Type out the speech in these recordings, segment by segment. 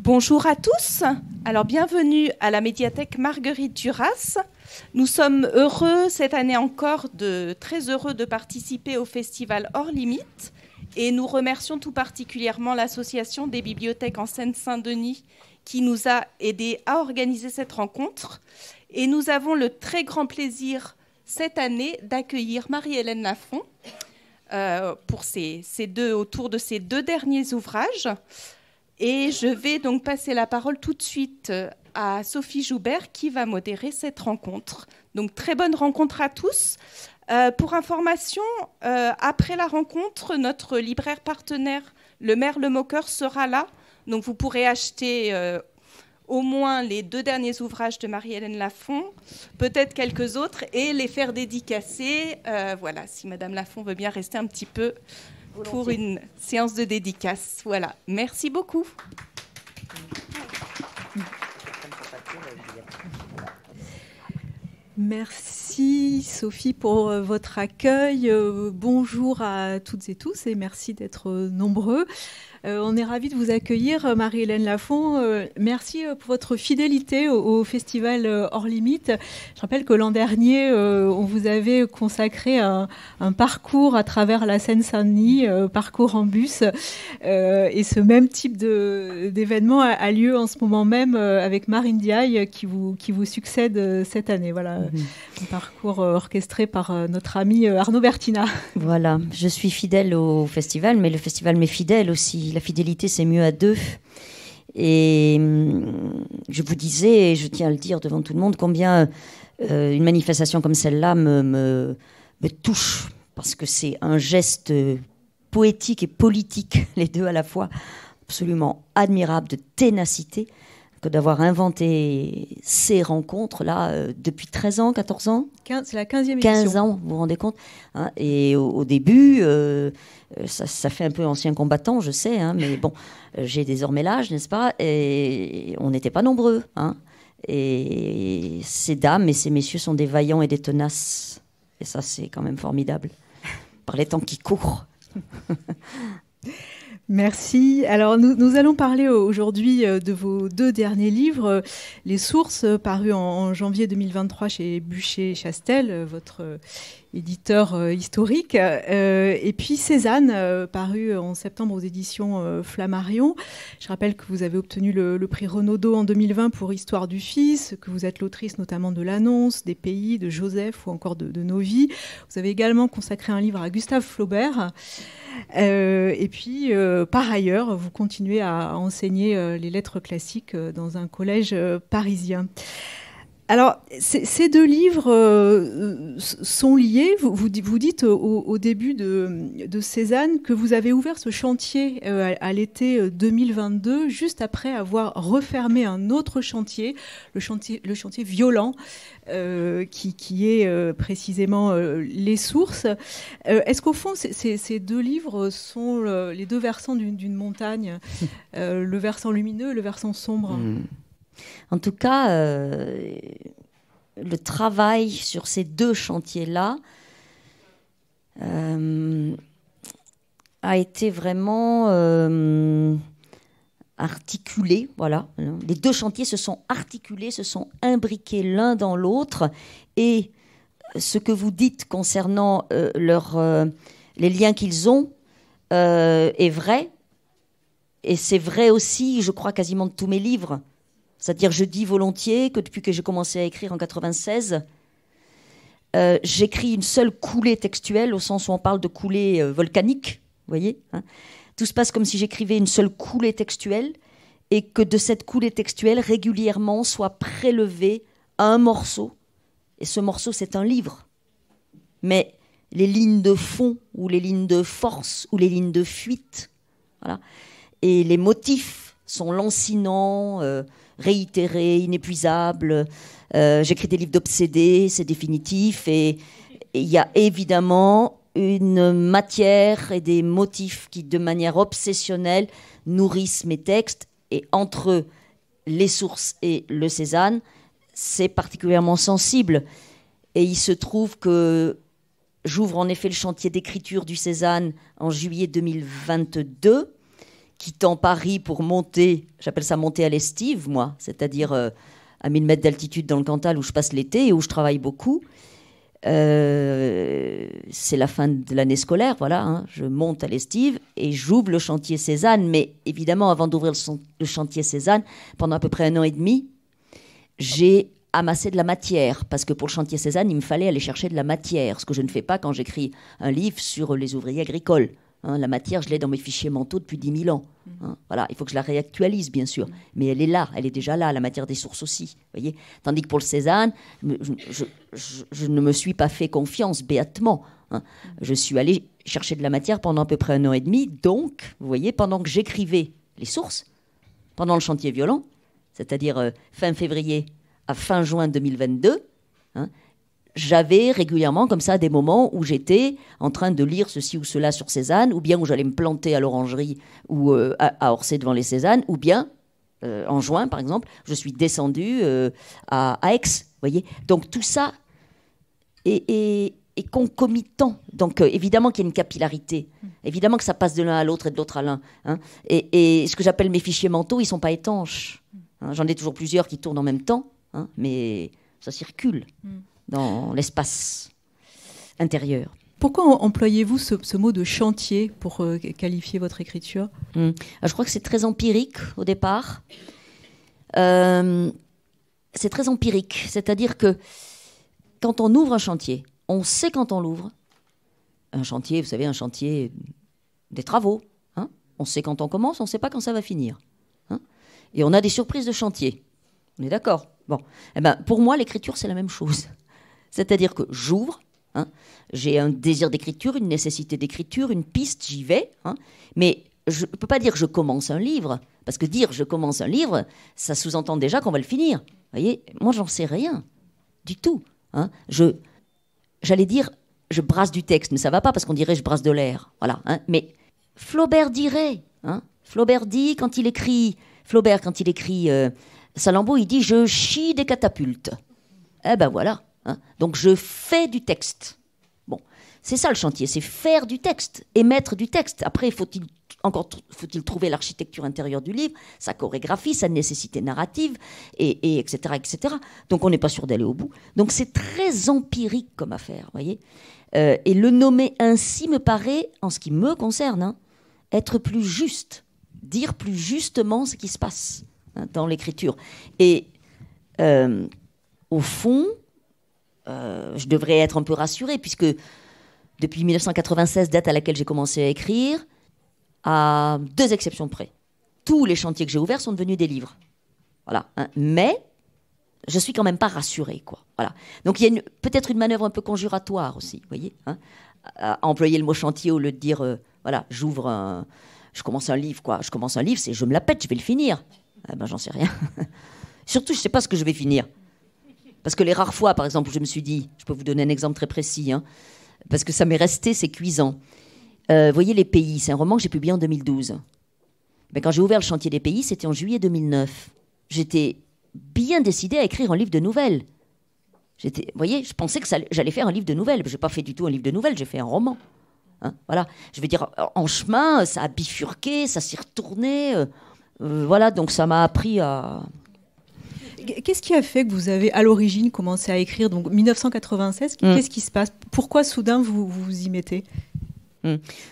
Bonjour à tous. Alors bienvenue à la médiathèque Marguerite Duras. Nous sommes heureux cette année encore, très heureux de participer au festival Hors Limites et nous remercions tout particulièrement l'association des bibliothèques en Seine-Saint-Denis qui nous a aidés à organiser cette rencontre. Et nous avons le très grand plaisir cette année d'accueillir Marie-Hélène Lafont autour de ses deux derniers ouvrages. Et je vais donc passer la parole tout de suite à Sophie Joubert qui va modérer cette rencontre. Donc très bonne rencontre à tous. Pour information, après la rencontre, notre libraire partenaire, le Merle Moqueur, sera là. Donc vous pourrez acheter au moins les deux derniers ouvrages de Marie-Hélène Lafont, peut-être quelques autres, et les faire dédicacer. Voilà, si Madame Lafont veut bien rester un petit peu pour une séance de dédicace. Voilà, merci beaucoup. Merci Sophie pour votre accueil. Bonjour à toutes et tous et merci d'être nombreux. On est ravis de vous accueillir, Marie-Hélène Lafont. Merci pour votre fidélité au festival Hors Limites. Je rappelle que l'an dernier, on vous avait consacré un parcours à travers la Seine-Saint-Denis, parcours en bus. Et ce même type d'événement a lieu en ce moment même avec Marine Diaye qui vous succède cette année. Voilà, un parcours orchestré par notre ami Arnaud Bertina. Voilà, je suis fidèle au festival, mais le festival m'est fidèle aussi. La fidélité, c'est mieux à deux. Et je vous disais, et je tiens à le dire devant tout le monde, combien une manifestation comme celle-là me touche, parce que c'est un geste poétique et politique, les deux à la fois, absolument admirable, de ténacité, que d'avoir inventé ces rencontres-là depuis 13 ans, 14 ans. C'est la 15e édition. 15 ans, vous vous rendez compte, hein. Et au début, ça fait un peu ancien combattant, je sais, hein, mais bon, j'ai désormais l'âge, n'est-ce pas? Et on n'était pas nombreux, hein. Et ces dames et ces messieurs sont des vaillants et des tenaces. Et ça, c'est quand même formidable, par les temps qui courent. Merci. Alors, nous allons parler aujourd'hui de vos deux derniers livres, Les Sources, parus en janvier 2023 chez Buchet-Chastel, votre éditeur historique, et puis Cézanne, paru en septembre aux éditions Flammarion. Je rappelle que vous avez obtenu le prix Renaudot en 2020 pour Histoire du Fils, que vous êtes l'autrice notamment de L'Annonce, des Pays, de Joseph ou encore de Nos Vies. Vous avez également consacré un livre à Gustave Flaubert. Et puis, par ailleurs, vous continuez à enseigner les lettres classiques dans un collège parisien. Alors, ces deux livres sont liés. Vous dites au début de Cézanne que vous avez ouvert ce chantier à l'été 2022, juste après avoir refermé un autre chantier, le chantier violent, qui est précisément Les Sources. Est-ce qu'au fond, ces deux livres sont les deux versants d'une montagne, le versant lumineux et le versant sombre? En tout cas, le travail sur ces deux chantiers-là a été vraiment articulé. Voilà. Les deux chantiers se sont articulés, se sont imbriqués l'un dans l'autre. Et ce que vous dites concernant les liens qu'ils ont est vrai. Et c'est vrai aussi, je crois, quasiment de tous mes livres. C'est-à-dire, je dis volontiers que depuis que j'ai commencé à écrire en 96, j'écris une seule coulée textuelle, au sens où on parle de coulée volcanique, vous voyez, hein. Tout se passe comme si j'écrivais une seule coulée textuelle et que de cette coulée textuelle, régulièrement, soit prélevé un morceau. Et ce morceau, c'est un livre. Mais les lignes de fond ou les lignes de force ou les lignes de fuite, voilà. Et les motifs sont lancinants, réitérés, inépuisables. J'écris des livres d'obsédés, c'est définitif. Et il y a évidemment une matière et des motifs qui, de manière obsessionnelle, nourrissent mes textes. Et entre Les Sources et le Cézanne, c'est particulièrement sensible. Et il se trouve que j'ouvre en effet le chantier d'écriture du Cézanne en juillet 2022, quittant Paris pour monter, j'appelle ça monter à l'estive, moi, c'est-à-dire à 1000 mètres d'altitude dans le Cantal où je passe l'été et où je travaille beaucoup. C'est la fin de l'année scolaire, voilà, hein. Je monte à l'estive et j'ouvre le chantier Cézanne. Mais évidemment, avant d'ouvrir le chantier Cézanne, pendant à peu près 1 an et demi, j'ai amassé de la matière, parce que pour le chantier Cézanne, il me fallait aller chercher de la matière, ce que je ne fais pas quand j'écris un livre sur les ouvriers agricoles. Hein, la matière, je l'ai dans mes fichiers mentaux depuis 10 000 ans. Hein, voilà, il faut que je la réactualise, bien sûr. Mais elle est là, elle est déjà là, la matière des sources aussi. Voyez. Tandis que pour le Cézanne, je ne me suis pas fait confiance, béatement. Hein. Je suis allé chercher de la matière pendant à peu près 1 an et demi. Donc, vous voyez, pendant que j'écrivais les sources, pendant le chantier violent, c'est-à-dire fin février à fin juin 2022, hein, j'avais régulièrement comme ça des moments où j'étais en train de lire ceci ou cela sur Cézanne, ou bien où j'allais me planter à l'orangerie ou à Orsay devant les Cézannes, ou bien en juin par exemple, je suis descendue à Aix. Voyez, donc tout ça est concomitant. Donc évidemment qu'il y a une capillarité, évidemment que ça passe de l'un à l'autre et de l'autre à l'un. Hein. Et ce que j'appelle mes fichiers mentaux, ils ne sont pas étanches. Hein. J'en ai toujours plusieurs qui tournent en même temps, hein, mais ça circule dans l'espace intérieur. Pourquoi employez-vous ce mot de chantier pour qualifier votre écriture ? Je crois que c'est très empirique au départ. C'est très empirique, c'est-à-dire que quand on ouvre un chantier, on sait quand on l'ouvre. Un chantier, vous savez, un chantier des travaux. Hein, on sait quand on commence, on ne sait pas quand ça va finir. Hein, et on a des surprises de chantier. On est d'accord ? Bon. Eh ben, pour moi, l'écriture, c'est la même chose. C'est-à-dire que j'ouvre, hein, j'ai un désir d'écriture, une nécessité d'écriture, une piste, j'y vais. Hein, mais je ne peux pas dire que je commence un livre, parce que dire je commence un livre, ça sous-entend déjà qu'on va le finir. Vous voyez, moi, j'en sais rien du tout. Hein. J'allais dire, je brasse du texte, mais ça ne va pas parce qu'on dirait je brasse de l'air. Voilà. Hein. Mais Flaubert dirait, hein, Flaubert dit quand il écrit Salammbô, il dit je chie des catapultes. Eh ben voilà. Hein. Donc je fais du texte. Bon, c'est ça le chantier, c'est faire du texte, émettre du texte. Après, faut-il trouver l'architecture intérieure du livre, sa chorégraphie, sa nécessité narrative, et etc., etc. Donc on n'est pas sûr d'aller au bout. Donc c'est très empirique comme affaire, voyez. Et le nommer ainsi me paraît, en ce qui me concerne, hein, être plus juste, dire plus justement ce qui se passe, hein, dans l'écriture. Et au fond, je devrais être un peu rassurée, puisque depuis 1996, date à laquelle j'ai commencé à écrire, à 2 exceptions près, tous les chantiers que j'ai ouverts sont devenus des livres. Voilà. Hein. Mais je suis quand même pas rassurée, quoi. Voilà. Donc il y a peut-être une manœuvre un peu conjuratoire aussi, vous voyez, hein, à employer le mot chantier au lieu de dire, voilà, je commence un livre, quoi. Je commence un livre, c'est je me la pète, je vais le finir. Eh ben, j'en sais rien. Surtout, je sais pas ce que je vais finir. Parce que les rares fois, par exemple, où je me suis dit, je peux vous donner un exemple très précis, hein, parce que ça m'est resté, c'est cuisant. Vous voyez, Les Pays, c'est un roman que j'ai publié en 2012. Mais quand j'ai ouvert le chantier des Pays, c'était en juillet 2009. J'étais bien décidée à écrire un livre de nouvelles. Vous voyez, je pensais que j'allais faire un livre de nouvelles. Je n'ai pas fait du tout un livre de nouvelles, j'ai fait un roman. Hein, voilà. Je veux dire, en chemin, ça a bifurqué, ça s'est retourné. Voilà, donc ça m'a appris à... Qu'est-ce qui a fait que vous avez, à l'origine, commencé à écrire, donc 1996, qu'est-ce qui se passe ? Pourquoi, soudain, vous vous y mettez ?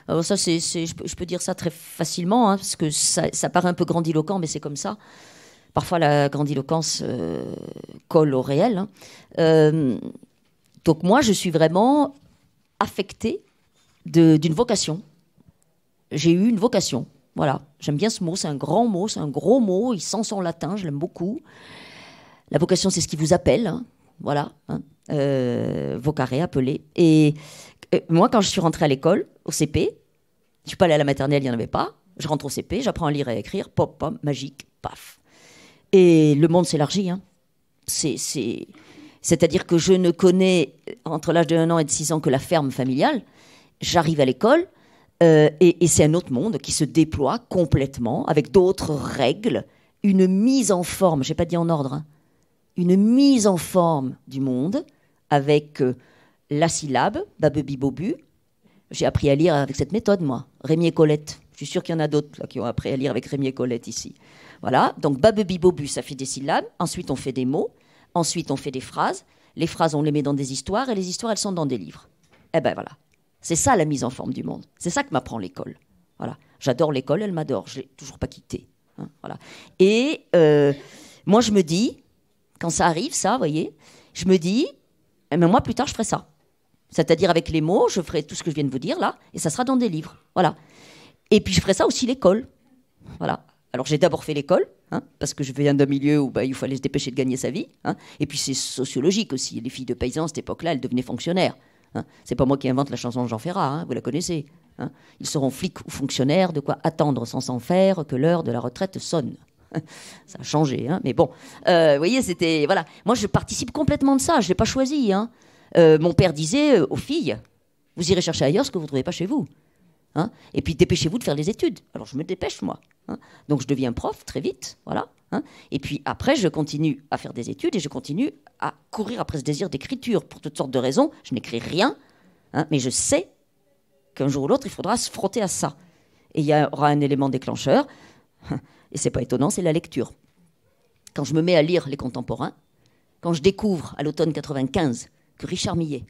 Alors ça, je peux dire ça très facilement, hein, parce que ça paraît un peu grandiloquent, mais c'est comme ça. Parfois, la grandiloquence colle au réel. Hein. Donc moi, je suis vraiment affectée d'une vocation. J'ai eu une vocation. Voilà. J'aime bien ce mot, c'est un grand mot, c'est un gros mot, il sent son latin, je l'aime beaucoup. La vocation, c'est ce qui vous appelle. Hein. Voilà. Hein. Vocare, appeler. Et moi, quand je suis rentrée à l'école, au CP, je ne suis pas allée à la maternelle, il n'y en avait pas. Je rentre au CP, j'apprends à lire et à écrire, pop, pop, magique, paf. Et le monde s'élargit. Hein. C'est-à-dire que je ne connais, entre l'âge de 1 an et de 6 ans, que la ferme familiale. J'arrive à l'école, et c'est un autre monde qui se déploie complètement, avec d'autres règles, une mise en forme, je n'ai pas dit en ordre, hein, une mise en forme du monde, avec... la syllabe, babebi bobu. J'ai appris à lire avec cette méthode, moi. Rémi et Colette. Je suis sûre qu'il y en a d'autres là, qui ont appris à lire avec Rémi et Colette ici. Voilà, donc babebi-bobu, ça fait des syllabes. Ensuite, on fait des mots. Ensuite, on fait des phrases. Les phrases, on les met dans des histoires. Et les histoires, elles sont dans des livres. Eh ben voilà. C'est ça la mise en forme du monde. C'est ça que m'apprend l'école. Voilà. J'adore l'école, elle m'adore. Je ne l'ai toujours pas quittée. Hein, voilà. Et moi, je me dis, quand ça arrive, ça, vous voyez, je me dis, eh ben moi, plus tard, je ferai ça. C'est-à-dire avec les mots, je ferai tout ce que je viens de vous dire là, et ça sera dans des livres. Voilà. Et puis je ferai ça aussi l'école. Voilà. Alors j'ai d'abord fait l'école, hein, parce que je viens d'un milieu où il fallait se dépêcher de gagner sa vie. Hein, et puis c'est sociologique aussi. Les filles de paysans à cette époque-là, elles devenaient fonctionnaires. Hein. C'est pas moi qui invente la chanson de Jean Ferrat, hein, vous la connaissez. Hein. Ils seront flics ou fonctionnaires, de quoi attendre sans s'en faire que l'heure de la retraite sonne. Ça a changé, hein, mais bon. Vous voyez, c'était... Voilà. Moi, je participe complètement de ça, je ne l'ai pas choisi. Hein. Mon père disait aux filles, vous irez chercher ailleurs ce que vous ne trouvez pas chez vous. Hein, et puis dépêchez-vous de faire les études. Alors je me dépêche, moi. Hein. Donc je deviens prof très vite, voilà. Hein. Et puis après, je continue à faire des études et je continue à courir après ce désir d'écriture. Pour toutes sortes de raisons, je n'écris rien, hein, mais je sais qu'un jour ou l'autre, il faudra se frotter à ça. Et il y aura un élément déclencheur, et c'est pas étonnant, c'est la lecture. Quand je me mets à lire les contemporains, quand je découvre à l'automne 95 que Richard Millet,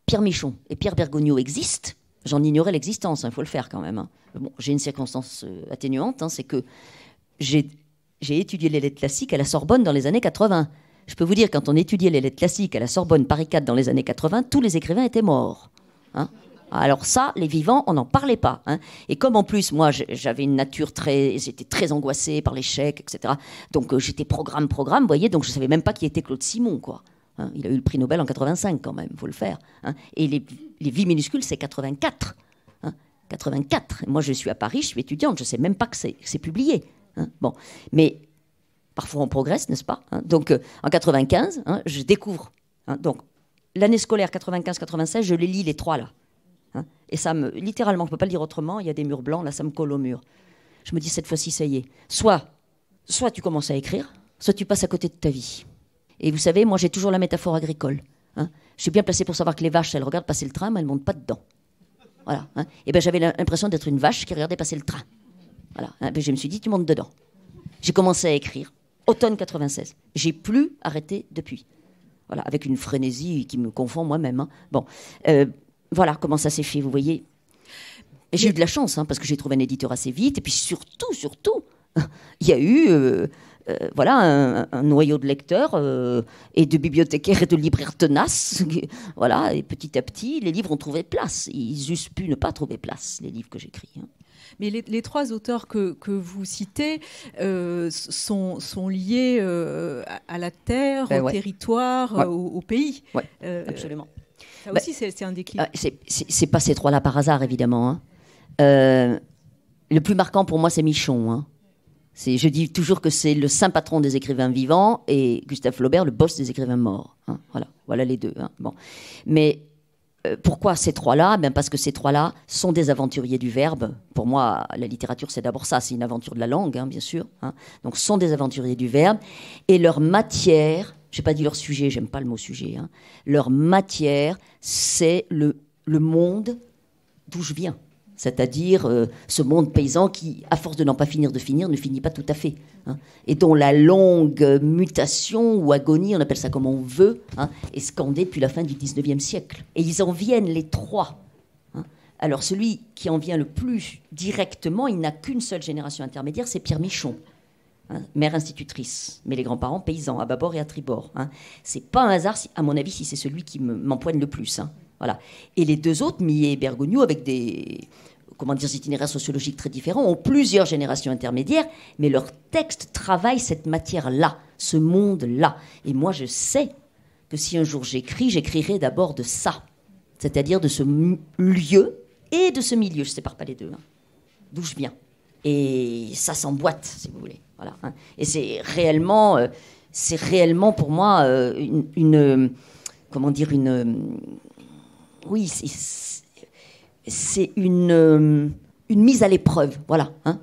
Pierre Michon et Pierre Bergogneau existent, j'en ignorais l'existence, il faut le faire quand même. Hein. Bon, j'ai une circonstance atténuante, hein, c'est que j'ai étudié les lettres classiques à la Sorbonne dans les années 80. Je peux vous dire, quand on étudiait les lettres classiques à la Sorbonne, Paris 4 dans les années 80, tous les écrivains étaient morts. Hein. Alors ça, les vivants, on n'en parlait pas. Hein. Et comme en plus, moi, j'avais une nature j'étais très angoissée par l'échec, etc. Donc j'étais programme, vous voyez, donc je ne savais même pas qui était Claude Simon, quoi. Hein, il a eu le prix Nobel en 85 quand même, il faut le faire. Hein. Et les vies minuscules, c'est 84. Hein, 84. Et moi, je suis à Paris, je suis étudiante, je ne sais même pas que c'est publié. Hein. Bon, mais parfois on progresse, n'est-ce pas, hein. Donc en 95, hein, je découvre. Hein, donc l'année scolaire 95-96, je les lis les trois là. Hein, et ça littéralement, je ne peux pas le dire autrement, il y a des murs blancs, là ça me colle au mur. Je me dis cette fois-ci, ça y est. Soit tu commences à écrire, soit tu passes à côté de ta vie. Et vous savez, moi, j'ai toujours la métaphore agricole. Hein. Je suis bien placée pour savoir que les vaches, elles regardent passer le train, mais elles ne montent pas dedans. Voilà. Hein. Et ben, j'avais l'impression d'être une vache qui regardait passer le train. Voilà. Hein. Ben, je me suis dit, tu montes dedans. J'ai commencé à écrire. Automne 96. J'ai plus arrêté depuis. Voilà. Avec une frénésie qui me confond moi-même. Hein. Bon. Voilà comment ça s'est fait, vous voyez. Et j'ai eu de la chance, hein, parce que j'ai trouvé un éditeur assez vite. Et puis surtout, il y a eu... voilà, un noyau de lecteurs et de bibliothécaires et de libraires tenaces. Voilà, et petit à petit, les livres ont trouvé place. Ils eussent pu ne pas trouver place, les livres que j'écris. Hein. Mais les trois auteurs que vous citez sont liés à la terre, au territoire, au pays. Oui, absolument. Ça aussi, c'est un déclic. C'est pas ces trois-là par hasard, évidemment. Hein. Le plus marquant pour moi, c'est Michon. Hein. Je dis toujours que c'est le saint patron des écrivains vivants et Gustave Flaubert, le boss des écrivains morts. Hein, voilà les deux. Hein, bon. Mais pourquoi ces trois-là ? Ben parce que ces trois-là sont des aventuriers du verbe. Pour moi, la littérature, c'est d'abord ça, c'est une aventure de la langue, hein, bien sûr. Hein. Donc, sont des aventuriers du verbe. Et leur matière, je n'ai pas dit leur sujet, j'aime pas le mot sujet. Hein, leur matière, c'est le monde d'où je viens. C'est-à-dire ce monde paysan qui, à force de n'en pas finir de finir, ne finit pas tout à fait. Hein, et dont la longue mutation ou agonie, on appelle ça comme on veut, hein, est scandée depuis la fin du 19e siècle. Et ils en viennent les trois. Hein. Alors celui qui en vient le plus directement, il n'a qu'une seule génération intermédiaire, c'est Pierre Michon. Hein, mère institutrice, mais les grands-parents paysans, à bâbord et à tribord. Hein. C'est pas un hasard, à mon avis, si c'est celui qui m'empoigne le plus. Hein. Voilà. Et les deux autres, Millet et Bergogneau, avec des itinéraires sociologiques très différents, ont plusieurs générations intermédiaires, mais leurs textes travaillent cette matière-là, ce monde-là. Et moi, je sais que si un jour j'écrirai d'abord de ça, c'est-à-dire de ce lieu et de ce milieu, je ne sépare pas les deux, hein, d'où je viens. Et ça s'emboîte, si vous voulez. Voilà, hein. Et c'est réellement pour moi c'est une mise à l'épreuve, voilà, hein.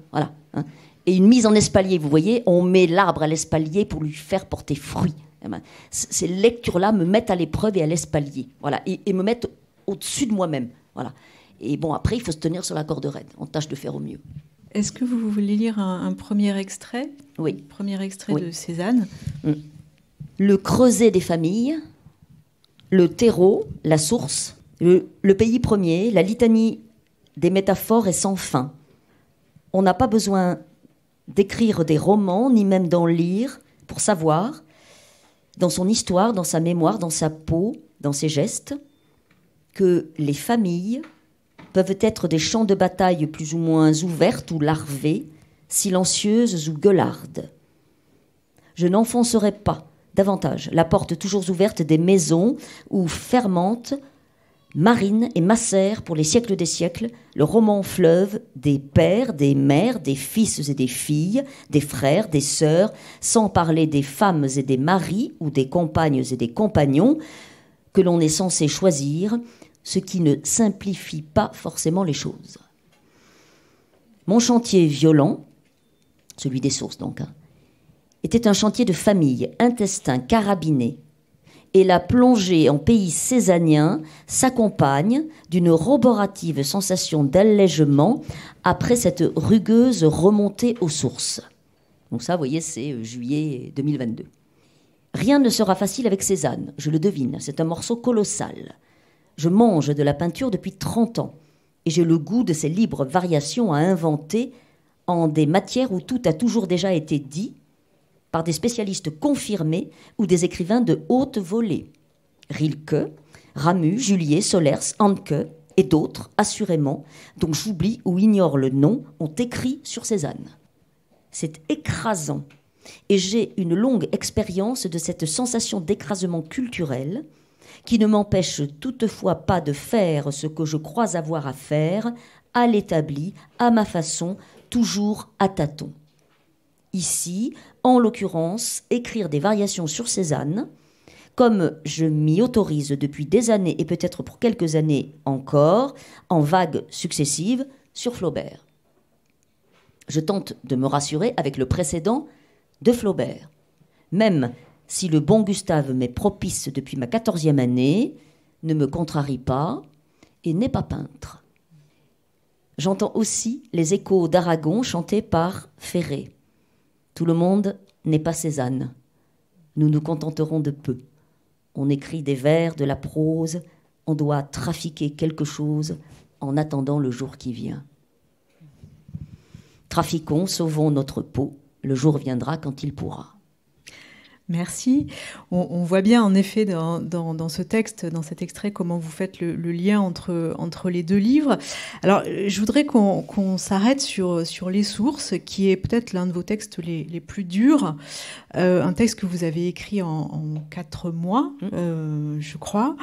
Et une mise en espalier, vous voyez, on met l'arbre à l'espalier pour lui faire porter fruit. Eh ben, ces lectures-là me mettent à l'épreuve et à l'espalier, voilà, et me mettent au-dessus de moi-même, voilà. Et bon, après, il faut se tenir sur la corde raide. On tâche de faire au mieux. Est-ce que vous voulez lire un premier extrait? Oui. Premier extrait Oui. de Cézanne. Le creuset des familles, le terreau, la source, le pays premier, la litanie des métaphores est sans fin. On n'a pas besoin d'écrire des romans, ni même d'en lire, pour savoir, dans son histoire, dans sa mémoire, dans sa peau, dans ses gestes, que les familles peuvent être des champs de bataille plus ou moins ouvertes ou larvées, silencieuses ou gueulardes. Je n'enfoncerai pas davantage la porte toujours ouverte des maisons où fermentent, marinent et macèrent pour les siècles des siècles le roman fleuve des pères, des mères, des fils et des filles, des frères, des sœurs, sans parler des femmes et des maris ou des compagnes et des compagnons que l'on est censé choisir, ce qui ne simplifie pas forcément les choses. Mon chantier violent, celui des sources donc, était un chantier de famille, intestin, carabiné. Et la plongée en pays cézannien s'accompagne d'une roborative sensation d'allègement après cette rugueuse remontée aux sources. Donc ça, vous voyez, c'est juillet 2022. Rien ne sera facile avec Cézanne, je le devine, c'est un morceau colossal. Je mange de la peinture depuis 30 ans et j'ai le goût de ces libres variations à inventer en des matières où tout a toujours déjà été dit par des spécialistes confirmés ou des écrivains de haute volée. Rilke, Ramu, Juliet, Solers, Handke et d'autres, assurément, dont j'oublie ou ignore le nom, ont écrit sur Cézanne. C'est écrasant et j'ai une longue expérience de cette sensation d'écrasement culturel qui ne m'empêche toutefois pas de faire ce que je crois avoir à faire, à l'établi, à ma façon, toujours à tâtons. Ici, en l'occurrence, écrire des variations sur Cézanne, comme je m'y autorise depuis des années et peut-être pour quelques années encore, en vagues successives, sur Flaubert. Je tente de me rassurer avec le précédent de Flaubert. Même si le bon Gustave m'est propice depuis ma 14e année, ne me contrarie pas et n'est pas peintre. J'entends aussi les échos d'Aragon chantés par Ferré. Tout le monde n'est pas Cézanne. Nous nous contenterons de peu. On écrit des vers, de la prose, on doit trafiquer quelque chose en attendant le jour qui vient. Trafiquons, sauvons notre peau, le jour viendra quand il pourra. Merci. On voit bien en effet dans ce texte, dans cet extrait, comment vous faites le lien entre les deux livres. Alors, je voudrais qu'on s'arrête sur Les Sources, qui est peut-être l'un de vos textes les plus durs. Un texte que vous avez écrit en 4 mois, je crois.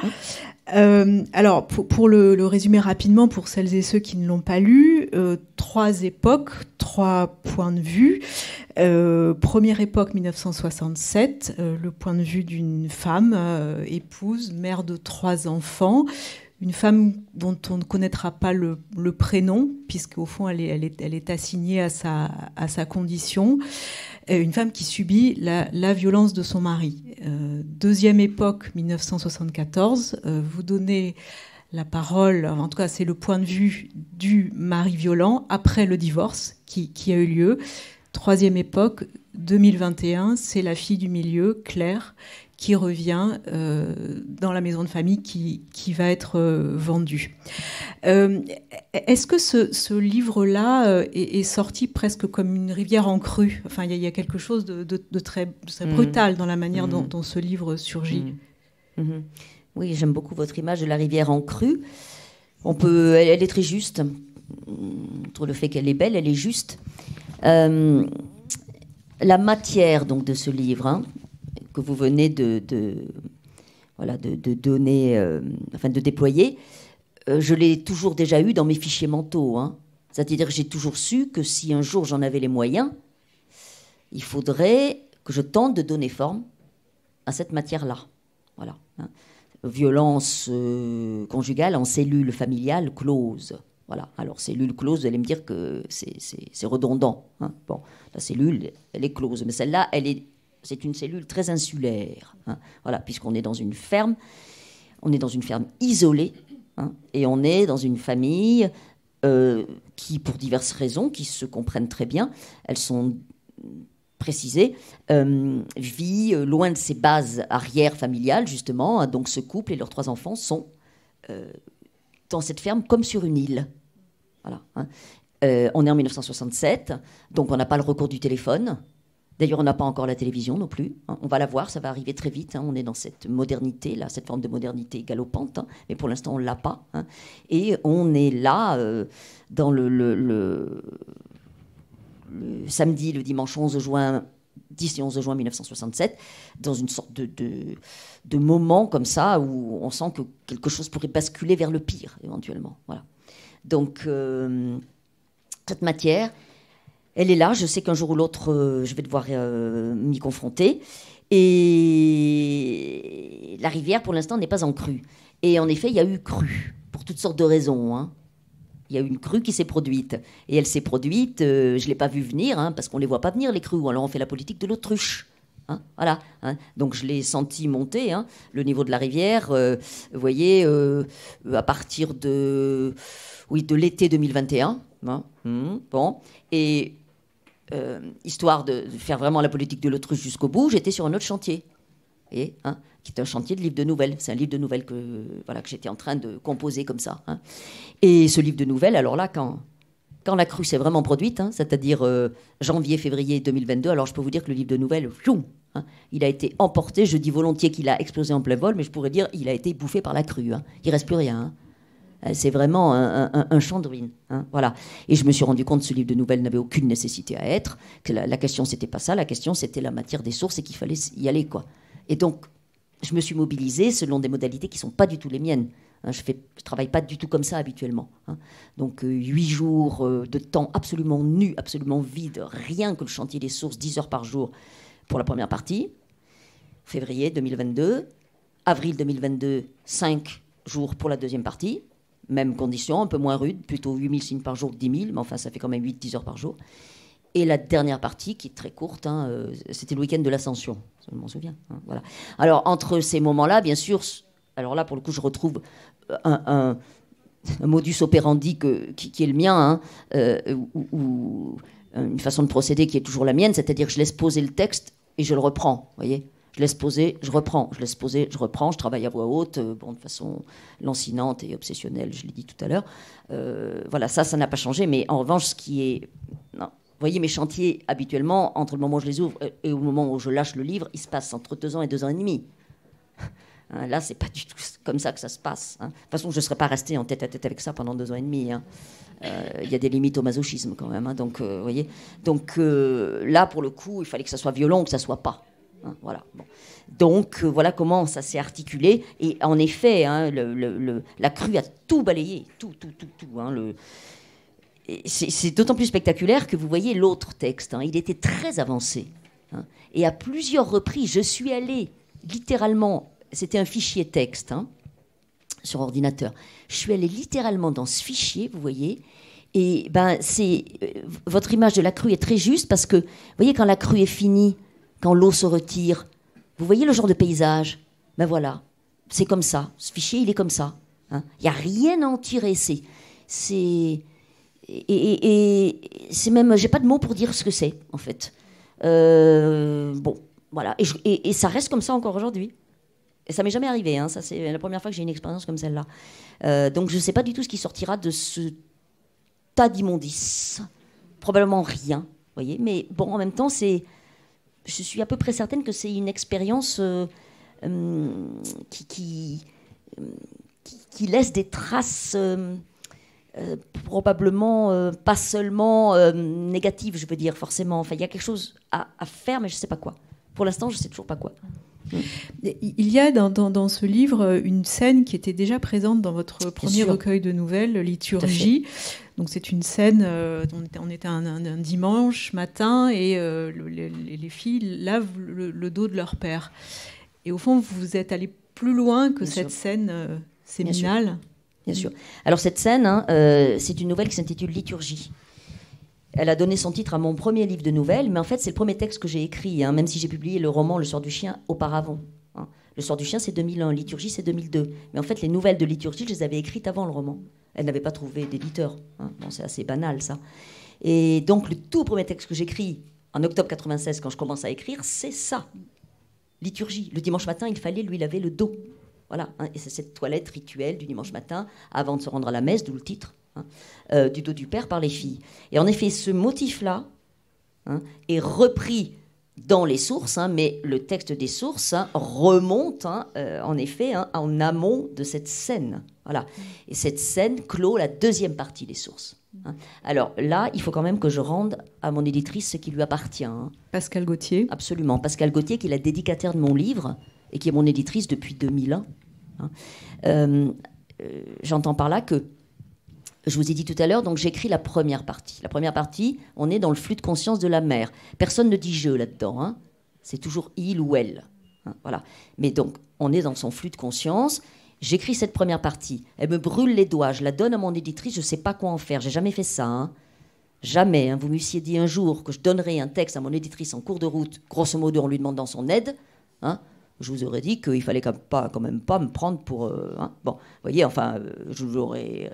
Alors, pour le résumer rapidement, pour celles et ceux qui ne l'ont pas lu, 3 époques, 3 points de vue. Première époque, 1967, le point de vue d'une femme, épouse, mère de 3 enfants, une femme dont on ne connaîtra pas le prénom, puisqu'au fond elle est assignée à sa condition, une femme qui subit la violence de son mari. Deuxième époque, 1974, vous donnez la parole, en tout cas c'est le point de vue du mari violent après le divorce qui a eu lieu. Troisième époque, 2021, c'est la fille du milieu, Claire, qui revient dans la maison de famille qui va être vendue. Est-ce que ce livre-là est sorti presque comme une rivière en crue? Enfin, il y a quelque chose de très brutal dans la manière dont ce livre surgit. Oui, j'aime beaucoup votre image de la rivière en crue. Elle est très juste. Outre le fait qu'elle est belle, elle est juste. La matière donc de ce livre que vous venez de donner, enfin de déployer, je l'ai toujours déjà eu dans mes fichiers mentaux. C'est-à-dire que j'ai toujours su que si un jour j'en avais les moyens, il faudrait que je tente de donner forme à cette matière-là. Voilà. Violence conjugale en cellule familiale close. Voilà. Alors, cellule close, vous allez me dire que c'est redondant. Bon, la cellule, elle est close. Mais celle-là, c'est une cellule très insulaire. Voilà, puisqu'on est dans une ferme. On est dans une ferme isolée hein, et on est dans une famille qui, pour diverses raisons, qui se comprennent très bien, elles sont précisées, vit loin de ses bases arrière familiales, justement, hein, donc ce couple et leurs 3 enfants sont dans cette ferme comme sur une île. Voilà, hein. On est en 1967, donc on n'a pas le recours du téléphone. D'ailleurs, on n'a pas encore la télévision non plus. Hein. On va la voir, ça va arriver très vite. Hein. On est dans cette modernité, là, cette forme de modernité galopante. Hein. Mais pour l'instant, on ne l'a pas. Hein. Et on est là, dans le samedi, le dimanche 10 et 11 juin 1967, dans une sorte de moment comme ça où on sent que quelque chose pourrait basculer vers le pire, éventuellement. Voilà. Donc, cette matière, elle est là. Je sais qu'un jour ou l'autre, je vais devoir m'y confronter. Et la rivière, pour l'instant, n'est pas en crue. Et en effet, il y a eu crue, pour toutes sortes de raisons. Hein. Il y a eu une crue qui s'est produite. Et elle s'est produite, je ne l'ai pas vue venir, hein, parce qu'on ne les voit pas venir, les crues. Ou alors on fait la politique de l'autruche. Hein, voilà. Hein. Donc je l'ai senti monter, hein, le niveau de la rivière. Vous voyez, à partir de l'été 2021. Hein, bon. Et histoire de faire vraiment la politique de l'autruche jusqu'au bout, j'étais sur un autre chantier. Et, hein, qui est un chantier de livre de nouvelles. C'est un livre de nouvelles que j'étais en train de composer comme ça. Hein. Et ce livre de nouvelles, alors là, quand la crue s'est vraiment produite, hein, c'est-à-dire janvier-février 2022, alors je peux vous dire que le livre de nouvelles, hein, il a été emporté. Je dis volontiers qu'il a explosé en plein vol, mais je pourrais dire qu'il a été bouffé par la crue. Hein. Il ne reste plus rien. Hein. C'est vraiment un champ de ruines. Hein, voilà. Et je me suis rendu compte que ce livre de nouvelles n'avait aucune nécessité à être, que la question, c'était pas ça. La question, c'était la matière des sources et qu'il fallait y aller, quoi. Et donc, je me suis mobilisée selon des modalités qui ne sont pas du tout les miennes. Hein, je ne travaille pas du tout comme ça habituellement. Hein. Donc, 8 jours de temps absolument nu, absolument vide, rien que le chantier des sources, 10 heures par jour pour la première partie. Février 2022. Avril 2022, 5 jours pour la deuxième partie. Même condition, un peu moins rude, plutôt 8000 signes par jour que 10 000, mais enfin, ça fait quand même 8-10 heures par jour. Et la dernière partie, qui est très courte, hein, c'était le week-end de l'Ascension, je m'en souviens. Hein, voilà. Alors, entre ces moments-là, bien sûr, alors là, pour le coup, je retrouve un modus operandi qui est le mien, hein, ou une façon de procéder qui est toujours la mienne, c'est-à-dire que je laisse poser le texte et je le reprends, vous voyez. Je laisse poser, je reprends, je laisse poser, je reprends, je travaille à voix haute, de façon lancinante et obsessionnelle, je l'ai dit tout à l'heure. Voilà, ça n'a pas changé, mais en revanche, ce qui est... Non. Vous voyez, mes chantiers, habituellement, entre le moment où je les ouvre et au moment où je lâche le livre, il se passe entre 2 ans et 2 ans et demi. Hein, là, c'est pas du tout comme ça que ça se passe. Hein. De toute façon, je ne serais pas restée en tête à tête avec ça pendant 2 ans et demi. Hein. Y a des limites au masochisme quand même. Hein, donc, voyez. Donc là, pour le coup, il fallait que ça soit violent ou que ça ne soit pas. Hein, voilà. Bon. Donc voilà comment ça s'est articulé. Et en effet, hein, la crue a tout balayé, tout. Hein, c'est d'autant plus spectaculaire que vous voyez l'autre texte. Hein, il était très avancé. Hein, et à plusieurs reprises, je suis allée littéralement, c'était un fichier texte hein, sur ordinateur. Je suis allée littéralement dans ce fichier, vous voyez. Et ben, votre image de la crue est très juste parce que, vous voyez, quand la crue est finie, quand l'eau se retire, vous voyez le genre de paysage. Ben voilà, c'est comme ça. Ce fichier, il est comme ça. Hein. Il n'y a rien à en tirer. Et c'est même, j'ai pas de mots pour dire ce que c'est, en fait. Bon, voilà. Et ça reste comme ça encore aujourd'hui. Et ça m'est jamais arrivé. Hein. Ça, c'est la première fois que j'ai une expérience comme celle-là. Donc, je sais pas du tout ce qui sortira de ce tas d'immondices. Probablement rien, vous voyez. Mais bon, en même temps, je suis à peu près certaine que c'est une expérience qui laisse des traces probablement pas seulement négatives, je veux dire, forcément. Enfin, il y a quelque chose à faire, mais je ne sais pas quoi. Pour l'instant, je ne sais toujours pas quoi. Il y a dans ce livre une scène qui était déjà présente dans votre premier recueil de nouvelles, Liturgie. Donc c'est une scène, on était un dimanche matin et les filles lavent le dos de leur père. Et au fond, vous êtes allé plus loin que cette scène séminale. Bien sûr. Alors cette scène, hein, c'est une nouvelle qui s'intitule Liturgie. Elle a donné son titre à mon premier livre de nouvelles, mais en fait, c'est le premier texte que j'ai écrit, hein, même si j'ai publié le roman Le Soir du Chien auparavant. Hein. Le Soir du chien, c'est 2001. Liturgie, c'est 2002. Mais en fait, les nouvelles de Liturgie, je les avais écrites avant le roman. Elle n'avait pas trouvé d'éditeur. Hein. Bon, c'est assez banal, ça. Et donc, le tout premier texte que j'écris en octobre 96, quand je commence à écrire, c'est ça. Liturgie. Le dimanche matin, il fallait lui laver le dos. Voilà. Hein. Et c'est cette toilette rituelle du dimanche matin, avant de se rendre à la messe, d'où le titre, hein, du dos du Père par les filles. Et en effet, ce motif-là est repris dans les sources, mais le texte des sources remonte, en effet, en amont de cette scène. Voilà. Et cette scène clôt la deuxième partie des sources. Alors là, il faut quand même que je rende à mon éditrice ce qui lui appartient. Pascal Gauthier. Absolument. Pascal Gauthier, qui est la dédicataire de mon livre et qui est mon éditrice depuis 2001. J'entends par là que, je vous ai dit tout à l'heure, donc j'écris la première partie. La première partie, on est dans le flux de conscience de la mère. Personne ne dit je là-dedans. C'est toujours il ou elle. Voilà. Mais donc, on est dans son flux de conscience. J'écris cette première partie. Elle me brûle les doigts. Je la donne à mon éditrice. Je ne sais pas quoi en faire. J'ai jamais fait ça. Jamais. Vous m'eussiez dit un jour que je donnerais un texte à mon éditrice en cours de route, grosso modo en lui demandant son aide. Je vous aurais dit qu'il fallait quand même pas me prendre pour... Bon, vous voyez, enfin, je vous aurais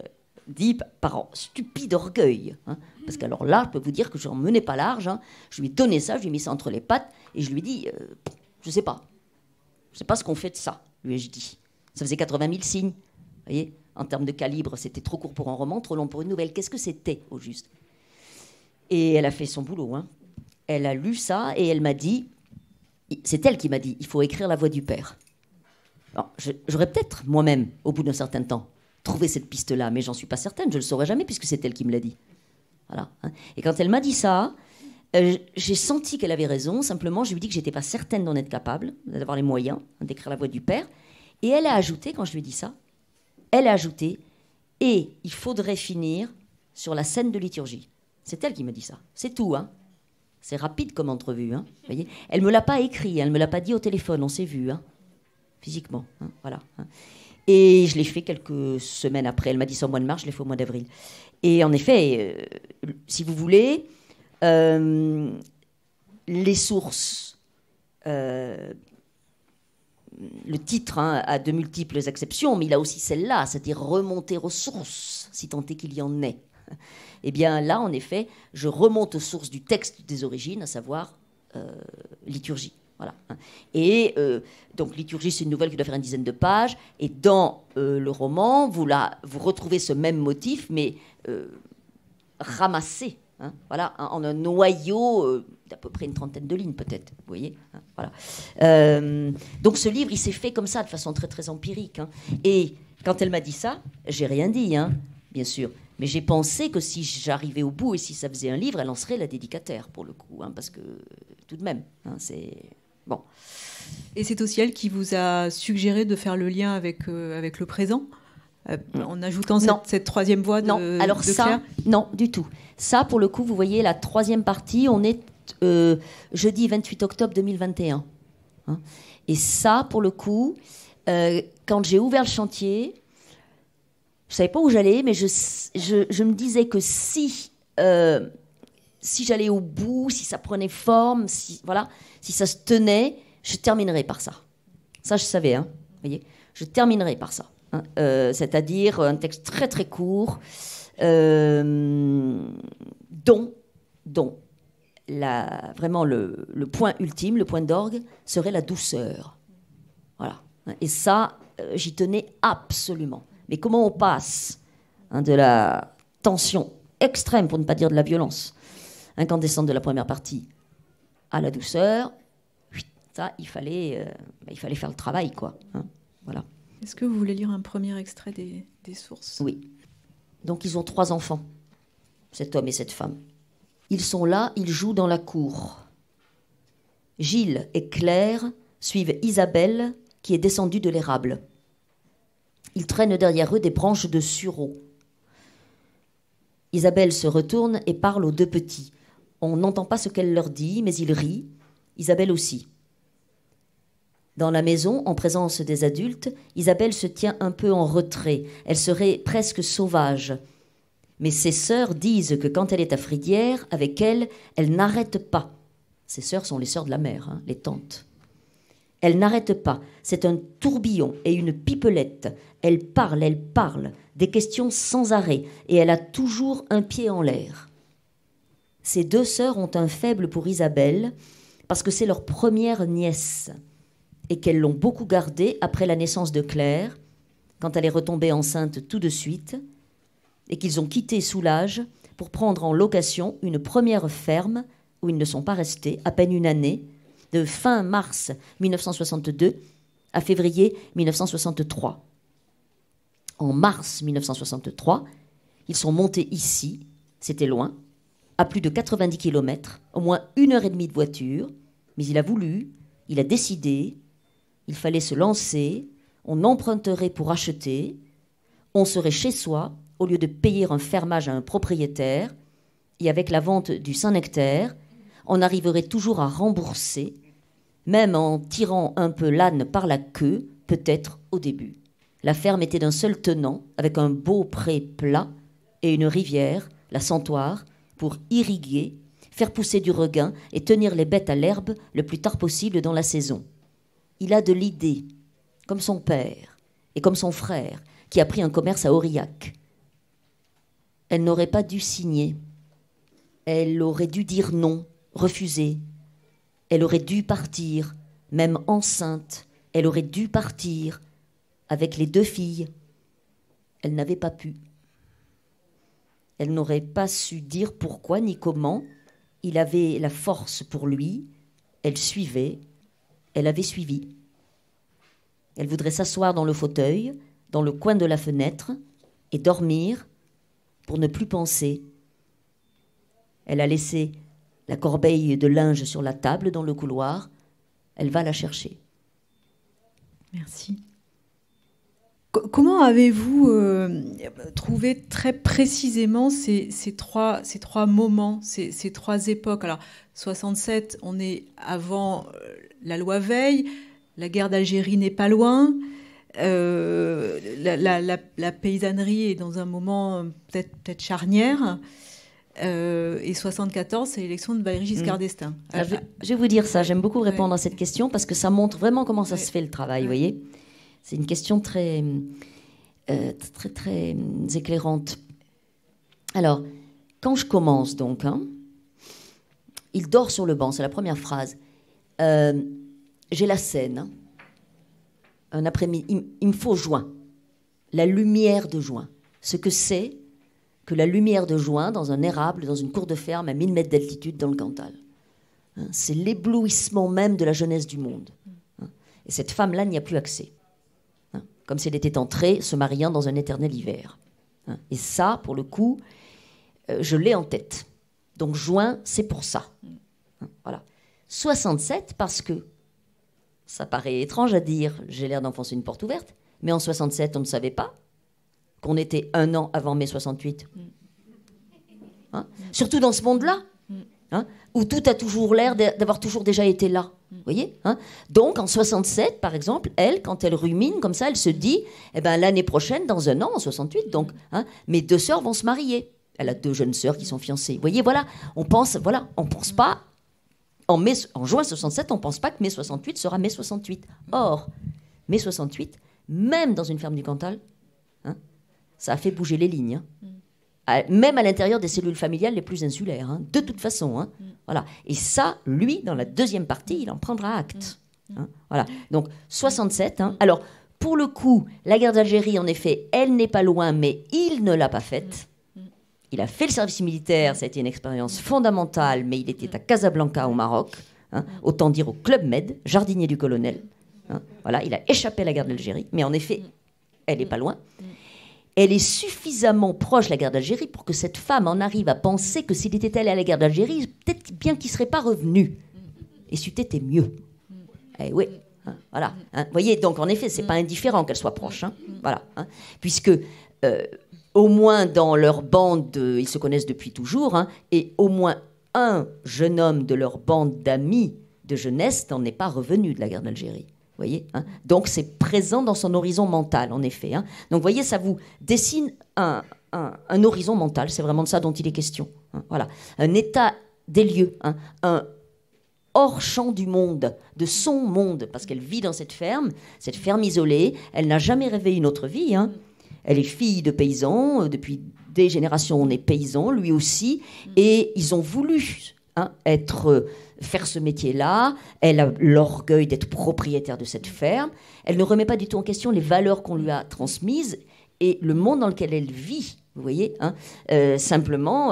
dit par stupide orgueil. Parce qu'alors là, je peux vous dire que je n'en menais pas large. Je lui ai donné ça, je lui ai mis ça entre les pattes, et je lui ai dit, je ne sais pas. Je ne sais pas ce qu'on fait de ça, lui ai-je dit. Ça faisait 80 000 signes. Vous voyez, en termes de calibre, c'était trop court pour un roman, trop long pour une nouvelle. Qu'est-ce que c'était, au juste? Et elle a fait son boulot. Elle a lu ça, et elle m'a dit... C'est elle qui m'a dit, il faut écrire La Voix du Père. J'aurais peut-être, moi-même, au bout d'un certain temps, trouvé cette piste-là, mais j'en suis pas certaine, je ne le saurais jamais, puisque c'est elle qui me l'a dit. Voilà. Et quand elle m'a dit ça, j'ai senti qu'elle avait raison, simplement, je lui ai dit que je n'étais pas certaine d'en être capable, d'avoir les moyens d'écrire La Voix du Père. Et elle a ajouté, quand je lui ai dit ça, elle a ajouté, et il faudrait finir sur la scène de liturgie. C'est elle qui m'a dit ça. C'est tout, C'est rapide comme entrevue, voyez. Elle ne me l'a pas écrit, elle ne me l'a pas dit au téléphone, on s'est vu, physiquement, voilà. Et je l'ai fait quelques semaines après. Elle m'a dit ça au mois de mars, je l'ai fait au mois d'avril. Et en effet, si vous voulez, les sources, le titre a de multiples exceptions, mais il a aussi celle-là, c'est-à-dire remonter aux sources, si tant est qu'il y en ait. Eh bien là, en effet, je remonte aux sources du texte des origines, à savoir liturgie. Voilà. Et donc liturgie, c'est une nouvelle qui doit faire une dizaine de pages. Et dans le roman, vous retrouvez ce même motif, mais ramassé, voilà, en un noyau d'à peu près une trentaine de lignes, peut-être. Vous voyez, voilà. Donc ce livre, il s'est fait comme ça, de façon très très empirique. Et quand elle m'a dit ça, j'ai rien dit, bien sûr. Mais j'ai pensé que si j'arrivais au bout et si ça faisait un livre, elle en serait la dédicataire, pour le coup. Parce que, tout de même, c'est... Bon. Et c'est aussi elle qui vous a suggéré de faire le lien avec le présent, en ajoutant cette troisième voix de Claire. Non, du tout. Ça, pour le coup, vous voyez, la troisième partie, on est jeudi 28 octobre 2021. Et ça, pour le coup, quand j'ai ouvert le chantier... Je ne savais pas où j'allais, mais je me disais que si j'allais au bout, si ça prenait forme, si ça se tenait, je terminerais par ça. Ça, je savais, voyez, je terminerais par ça. C'est-à-dire un texte très très court, dont vraiment le point ultime, le point d'orgue, serait la douceur. Voilà. Et ça, j'y tenais absolument. Mais comment on passe de la tension extrême, pour ne pas dire de la violence, incandescente de la première partie, à la douceur, ça, il fallait faire le travail, quoi. Voilà. Est-ce que vous voulez lire un premier extrait des sources ? Oui. Donc, ils ont 3 enfants, cet homme et cette femme. Ils sont là, ils jouent dans la cour. Gilles et Claire suivent Isabelle, qui est descendue de l'érable. Ils traînent derrière eux des branches de sureau. Isabelle se retourne et parle aux 2 petits. On n'entend pas ce qu'elle leur dit, mais ils rient. Isabelle aussi. Dans la maison, en présence des adultes, Isabelle se tient un peu en retrait. Elle serait presque sauvage. Mais ses sœurs disent que quand elle est à Fridière, avec elle, elle n'arrête pas. Ses sœurs sont les sœurs de la mère, les tantes. Elle n'arrête pas. C'est un tourbillon et une pipelette. Elle parle, des questions sans arrêt, et elle a toujours un pied en l'air. Ces deux sœurs ont un faible pour Isabelle, parce que c'est leur première nièce, et qu'elles l'ont beaucoup gardée après la naissance de Claire, quand elle est retombée enceinte tout de suite, et qu'ils ont quitté Soulages pour prendre en location une première ferme où ils ne sont pas restés à peine une année, de fin mars 1962 à février 1963. En mars 1963, ils sont montés ici, c'était loin, à plus de 90 km, au moins 1h30 de voiture, mais il a voulu, il a décidé, il fallait se lancer, on emprunterait pour acheter, on serait chez soi, au lieu de payer un fermage à un propriétaire, et avec la vente du Saint-Nectaire, on arriverait toujours à rembourser, même en tirant un peu l'âne par la queue, peut-être au début. La ferme était d'un seul tenant, avec un beau pré plat et une rivière, la Santoire, pour irriguer, faire pousser du regain et tenir les bêtes à l'herbe le plus tard possible dans la saison. Il a de l'idée, comme son père et comme son frère, qui a pris un commerce à Aurillac. Elle n'aurait pas dû signer. Elle aurait dû dire non, refuser. Elle aurait dû partir, même enceinte. Elle aurait dû partir avec les 2 filles. Elle n'avait pas pu. Elle n'aurait pas su dire pourquoi ni comment. Il avait la force pour lui. Elle suivait. Elle avait suivi. Elle voudrait s'asseoir dans le fauteuil, dans le coin de la fenêtre, et dormir pour ne plus penser. Elle a laissé la corbeille de linge sur la table dans le couloir. Elle va la chercher. Merci. Comment avez-vous trouvé très précisément ces trois moments, ces 3 époques? Alors, 67, on est avant la loi Veil, la guerre d'Algérie n'est pas loin, la paysannerie est dans un moment peut-être charnière, et 74, c'est l'élection de Valéry Giscard d'Estaing. Je vais vous dire ça, j'aime beaucoup répondre à cette question parce que ça montre vraiment comment ça se fait le travail, vous voyez. C'est une question très éclairante. Alors, quand je commence donc, il dort sur le banc, c'est la première phrase. J'ai la scène, un après-midi, il me faut juin, la lumière de juin. Ce que c'est que la lumière de juin dans un érable, dans une cour de ferme à 1000 mètres d'altitude dans le Cantal. C'est l'éblouissement même de la jeunesse du monde. Et cette femme-là n'y a plus accès. Comme si elle était entrée, se mariant dans un éternel hiver. Et ça, pour le coup, je l'ai en tête. Donc juin, c'est pour ça. Voilà. 67, parce que, ça paraît étrange à dire, j'ai l'air d'enfoncer une porte ouverte, mais en 67, on ne savait pas qu'on était 1 an avant mai 68. Surtout dans ce monde-là, où tout a toujours l'air d'avoir toujours déjà été là. Vous voyez, Donc, en 67, par exemple, elle, quand elle rumine comme ça, elle se dit, l'année prochaine, dans 1 an, en 68, donc, mes 2 sœurs vont se marier. Elle a 2 jeunes sœurs qui sont fiancées. Vous voyez, on pense pas, en juin 67, on ne pense pas que mai 68 sera mai 68. Or, mai 68, même dans une ferme du Cantal, ça a fait bouger les lignes. Même à l'intérieur des cellules familiales les plus insulaires, de toute façon. Voilà. Et ça, lui, dans la deuxième partie, il en prendra acte. Voilà. Donc, 67. Alors, pour le coup, la guerre d'Algérie, en effet, elle n'est pas loin, mais il ne l'a pas faite. Il a fait le service militaire, ça a été une expérience fondamentale, mais il était à Casablanca, au Maroc, autant dire au Club Med, jardinier du colonel. Voilà, il a échappé à la guerre d'Algérie, mais en effet, elle n'est pas loin. Elle est suffisamment proche de la guerre d'Algérie pour que cette femme en arrive à penser que s'il était allé à la guerre d'Algérie, peut-être bien qu'il ne serait pas revenu. Et c'eût été mieux. Eh oui, voilà. Vous voyez, donc en effet, ce n'est pas indifférent qu'elle soit proche. Voilà. Puisque, au moins dans leur bande, ils se connaissent depuis toujours, et au moins un jeune homme de leur bande d'amis de jeunesse n'en est pas revenu de la guerre d'Algérie. Vous voyez, donc c'est présent dans son horizon mental, en effet. Donc vous voyez, ça vous dessine un horizon mental, c'est vraiment de ça dont il est question. Voilà, un état des lieux, hors champ du monde, de son monde, parce qu'elle vit dans cette ferme isolée. Elle n'a jamais rêvé une autre vie. Hein. Elle est fille de paysans, depuis des générations on est paysan, lui aussi, et ils ont voulu faire ce métier-là. Elle a l'orgueil d'être propriétaire de cette ferme. Elle ne remet pas du tout en question les valeurs qu'on lui a transmises et le monde dans lequel elle vit. Vous voyez, hein. Simplement,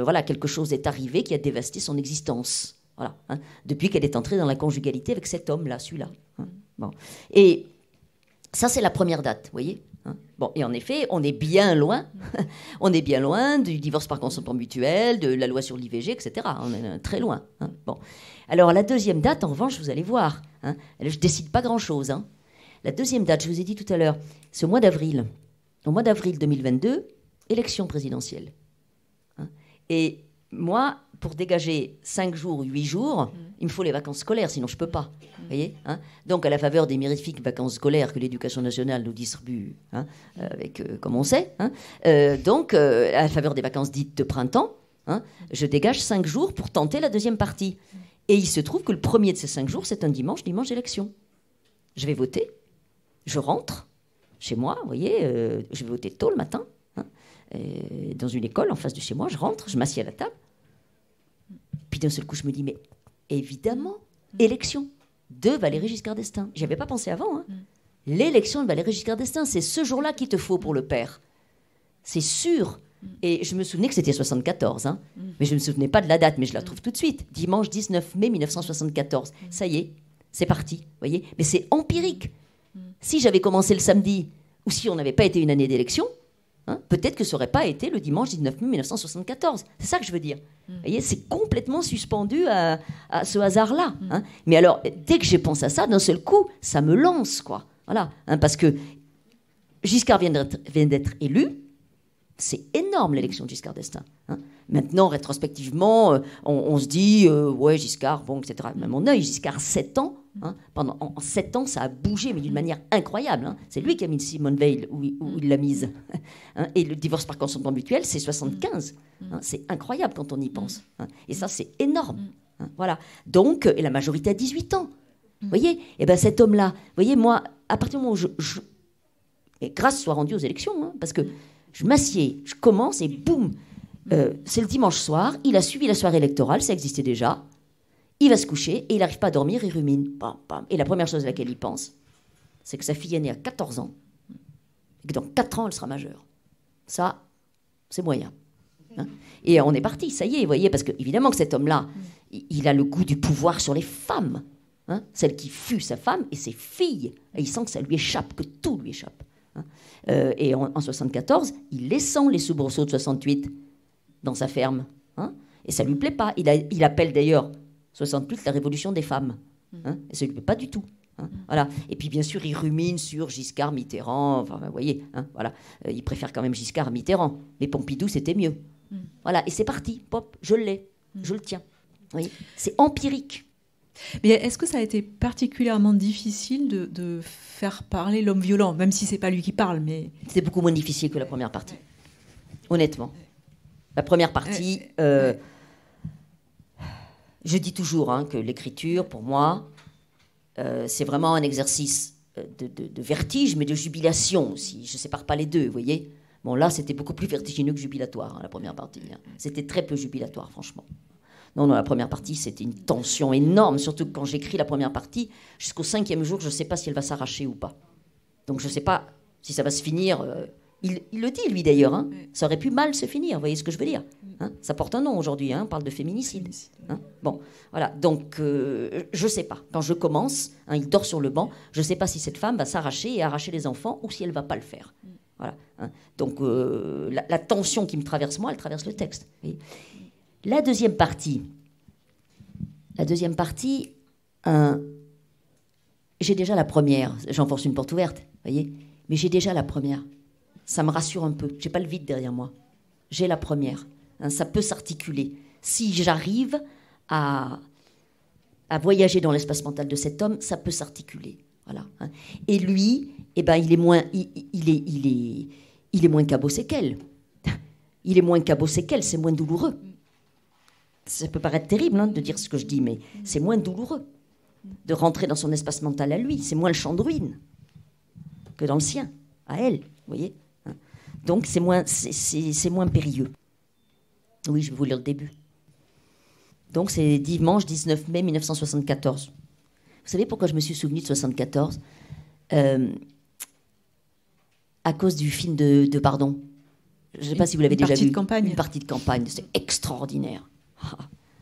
voilà, quelque chose est arrivé qui a dévasté son existence. Voilà, hein, depuis qu'elle est entrée dans la conjugalité avec cet homme-là, celui-là. Hein. Bon. Et ça, c'est la première date, vous voyez. Hein. Bon, et en effet, on est bien loin. On est bien loin du divorce par consentement mutuel, de la loi sur l'IVG, etc. On est très loin. Hein. Bon. Alors, la deuxième date, en revanche, vous allez voir. Hein, je ne décide pas grand-chose. Hein. La deuxième date, je vous ai dit tout à l'heure, c'est au mois d'avril. Au mois d'avril 2022, élection présidentielle. Hein. Et moi, pour dégager 5 jours ou 8 jours, il me faut les vacances scolaires, sinon je ne peux pas. Voyez, hein. Donc, à la faveur des mirifiques vacances scolaires que l'Éducation nationale nous distribue, hein, comme on sait, hein, donc, à la faveur des vacances dites de printemps, hein, je dégage 5 jours pour tenter la deuxième partie. Et il se trouve que le premier de ces 5 jours, c'est un dimanche d'élection. Je vais voter, je rentre chez moi, vous voyez, je vais voter tôt le matin, hein, dans une école en face de chez moi, je rentre, je m'assieds à la table. Puis d'un seul coup, je me dis, mais évidemment, élection de Valéry Giscard d'Estaing. J'y avais pas pensé avant. Hein. L'élection de Valéry Giscard d'Estaing, c'est ce jour-là qu'il te faut pour le père. C'est sûr. Et je me souvenais que c'était 74, hein. Mais je ne me souvenais pas de la date, mais je la trouve tout de suite. Dimanche 19 mai 1974. Ça y est, c'est parti. Voyez. Mais c'est empirique. Si j'avais commencé le samedi, ou si on n'avait pas été une année d'élection, hein, peut-être que ça n'aurait pas été le dimanche 19 mai 1974. C'est ça que je veux dire. Vous voyez, c'est complètement suspendu à ce hasard-là. Hein. Mais alors, dès que je pense à ça, d'un seul coup, ça me lance, quoi. Voilà. Hein, parce que Giscard vient d'être élu. C'est énorme, l'élection de Giscard d'Estaing. Hein. Maintenant, rétrospectivement, on se dit, ouais, Giscard, bon, etc. Mais à mon œil, Giscard, 7 ans. Hein, en 7 ans, ça a bougé, mais d'une manière incroyable. Hein. C'est lui qui a mis Simone Veil où il l'a mise. Hein. Et le divorce par consentement mutuel, c'est 75. Hein. C'est incroyable quand on y pense. Hein. Et ça, c'est énorme. Hein. Voilà. Donc, et la majorité à 18 ans. Vous voyez, et ben cet homme-là, vous voyez, moi, à partir du moment où et grâce soit rendue aux élections, hein, parce que je m'assieds, je commence et boum, c'est le dimanche soir, il a suivi la soirée électorale, ça existait déjà. Il va se coucher et il n'arrive pas à dormir, il rumine. Bam, bam. Et la première chose à laquelle il pense, c'est que sa fille est née à 14 ans et que dans 4 ans, elle sera majeure. Ça, c'est moyen. Hein. Et on est parti, ça y est, vous voyez, parce que évidemment que cet homme-là, il a le goût du pouvoir sur les femmes. Hein, celle qui fut sa femme et ses filles. Et il sent que ça lui échappe, que tout lui échappe. Hein. Et en 74, il les sent, les soubresauts de 68, dans sa ferme. Hein. Et ça ne lui plaît pas. Il appelle d'ailleurs 68, la révolution des femmes. Hein, et ça ne lui plaît pas du tout. Hein, voilà. Et puis, bien sûr, il rumine sur Giscard, Mitterrand. Enfin, vous voyez, hein, voilà. Il préfère quand même Giscard à Mitterrand. Mais Pompidou, c'était mieux. Voilà. Et c'est parti. Pop, je l'ai. Je le tiens. Vous voyez, c'est empirique. Mais est-ce que ça a été particulièrement difficile de faire parler l'homme violent, même si ce n'est pas lui qui parle, mais... C'était beaucoup moins difficile que la première partie. Honnêtement. La première partie... Je dis toujours hein, que l'écriture, pour moi, c'est vraiment un exercice de vertige, mais de jubilation aussi. Je ne sépare pas les deux, vous voyez. Bon, là, c'était beaucoup plus vertigineux que jubilatoire, hein, la première partie. Hein. C'était très peu jubilatoire, franchement. Non, la première partie, c'était une tension énorme, surtout que quand j'écris la première partie, jusqu'au 5e jour, je ne sais pas si elle va s'arracher ou pas. Donc, je ne sais pas si ça va se finir... Il le dit, lui, d'ailleurs. Hein. Ça aurait pu mal se finir, vous voyez ce que je veux dire hein. Ça porte un nom aujourd'hui, hein, on parle de féminicide. Hein. Bon, voilà, donc je ne sais pas. Quand je commence, hein, il dort sur le banc, je ne sais pas si cette femme va s'arracher et arracher les enfants ou si elle ne va pas le faire. Voilà. Hein. Donc, la tension qui me traverse moi, elle traverse le texte. La deuxième partie, j'ai déjà la première. J'enfonce une porte ouverte, vous voyez, mais j'ai déjà la première. Ça me rassure un peu. J'ai pas le vide derrière moi. J'ai la première. Hein, ça peut s'articuler. Si j'arrive à voyager dans l'espace mental de cet homme, ça peut s'articuler. Voilà. Hein. Et lui, eh ben, il est moins cabossé qu'elle. Il est moins cabossé qu'elle, c'est moins douloureux. Ça peut paraître terrible de dire ce que je dis, mais c'est moins douloureux de rentrer dans son espace mental à lui. C'est moins le champ de ruines que dans le sien, à elle, vous voyez. Donc c'est moins périlleux. Oui, je vais vous lire le début. Donc c'est dimanche 19 mai 1974. Vous savez pourquoi je me suis souvenue de 74 ? À cause du film de Pardon. Je ne sais pas si vous l'avez déjà vu. Une partie de campagne. C'est extraordinaire.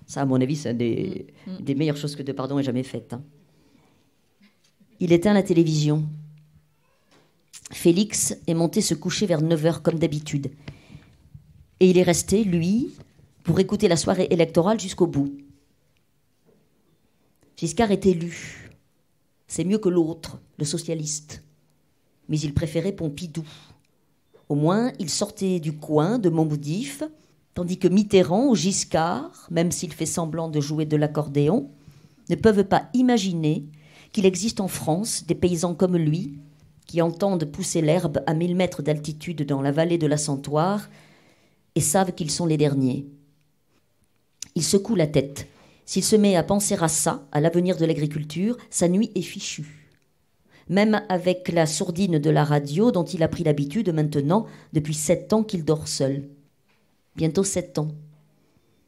Ça, à mon avis, c'est des meilleures choses que De Pardon ait jamais faites. Il éteint la télévision. Félix est monté se coucher vers 9h comme d'habitude. Et il est resté, lui, pour écouter la soirée électorale jusqu'au bout. Giscard est élu. C'est mieux que l'autre, le socialiste. Mais il préférait Pompidou. Au moins, il sortait du coin de Montmoudif, tandis que Mitterrand ou Giscard, même s'il fait semblant de jouer de l'accordéon, ne peuvent pas imaginer qu'il existe en France des paysans comme lui, qui entendent pousser l'herbe à 1000 mètres d'altitude dans la vallée de la Santoire et savent qu'ils sont les derniers. Il secoue la tête. S'il se met à penser à ça, à l'avenir de l'agriculture, sa nuit est fichue. Même avec la sourdine de la radio dont il a pris l'habitude maintenant depuis 7 ans qu'il dort seul. Bientôt 7 ans.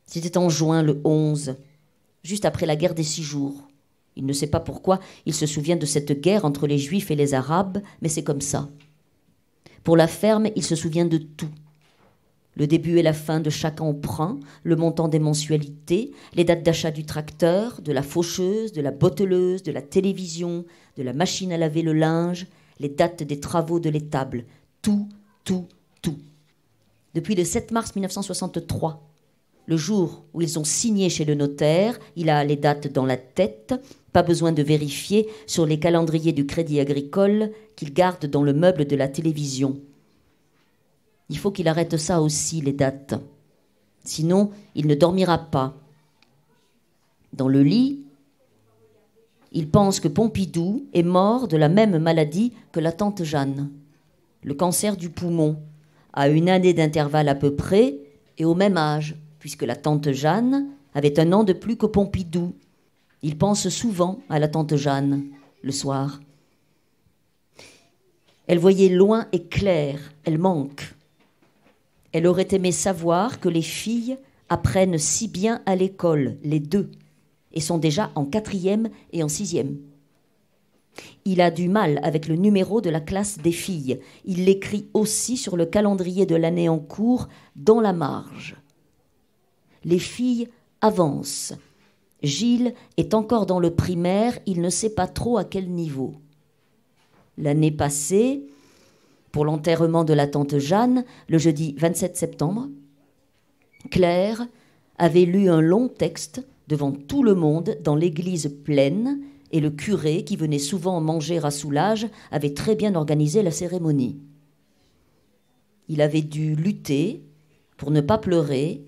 C'était en juin, le 11, juste après la guerre des 6 jours. Il ne sait pas pourquoi il se souvient de cette guerre entre les Juifs et les Arabes, mais c'est comme ça. Pour la ferme, il se souvient de tout. Le début et la fin de chaque emprunt, le montant des mensualités, les dates d'achat du tracteur, de la faucheuse, de la botteleuse, de la télévision, de la machine à laver le linge, les dates des travaux de l'étable. Tout, tout, tout. Depuis le 7 mars 1963, le jour où ils ont signé chez le notaire, il a les dates dans la tête, pas besoin de vérifier sur les calendriers du Crédit Agricole qu'il garde dans le meuble de la télévision. Il faut qu'il arrête ça aussi, les dates. Sinon, il ne dormira pas. Dans le lit, il pense que Pompidou est mort de la même maladie que la tante Jeanne, le cancer du poumon, à 1 année d'intervalle à peu près et au même âge, puisque la tante Jeanne avait 1 an de plus que Pompidou. Il pense souvent à la tante Jeanne, le soir. Elle voyait loin et clair, elle manque. Elle aurait aimé savoir que les filles apprennent si bien à l'école, les deux, et sont déjà en 4e et en 6e. Il a du mal avec le numéro de la classe des filles. Il l'écrit aussi sur le calendrier de l'année en cours, dans la marge. Les filles avancent. Gilles est encore dans le primaire, il ne sait pas trop à quel niveau. L'année passée, pour l'enterrement de la tante Jeanne, le jeudi 27 septembre, Claire avait lu un long texte devant tout le monde dans l'église pleine, et le curé, qui venait souvent manger à Soulages, avait très bien organisé la cérémonie. Il avait dû lutter pour ne pas pleurer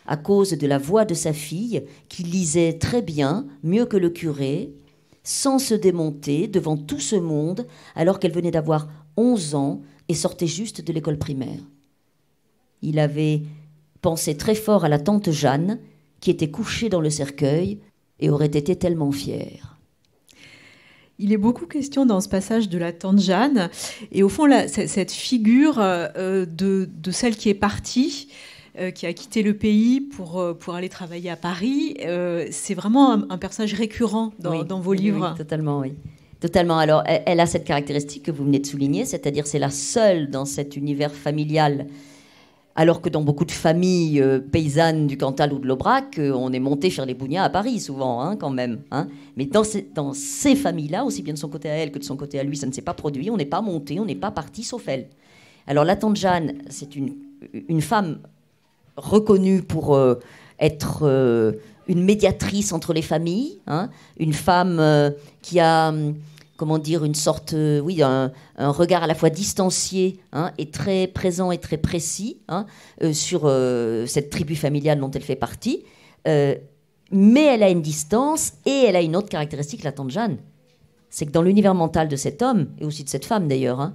à cause de la voix de sa fille, qui lisait très bien, mieux que le curé, sans se démonter devant tout ce monde, alors qu'elle venait d'avoir 11 ans et sortait juste de l'école primaire. Il avait pensé très fort à la tante Jeanne, qui était couchée dans le cercueil et aurait été tellement fière. Il est beaucoup question dans ce passage de la tante Jeanne, et au fond, cette figure de celle qui est partie, qui a quitté le pays pour aller travailler à Paris, c'est vraiment un personnage récurrent dans vos livres. Oui, totalement, oui. Totalement. Alors, elle a cette caractéristique que vous venez de souligner, c'est-à-dire c'est la seule dans cet univers familial, alors que dans beaucoup de familles paysannes du Cantal ou de l'Aubrac, on est monté faire les bougnats à Paris souvent, quand même. Mais dans ces familles-là, aussi bien de son côté à elle que de son côté à lui, ça ne s'est pas produit, on n'est pas monté, on n'est pas parti sauf elle. Alors la tante Jeanne, c'est une femme reconnue pour être une médiatrice entre les familles, une femme qui a, comment dire, une sorte, un regard à la fois distancié et très présent et très précis sur cette tribu familiale dont elle fait partie. Mais elle a une distance et elle a une autre caractéristique, la tante Jeanne. C'est que dans l'univers mental de cet homme, et aussi de cette femme d'ailleurs,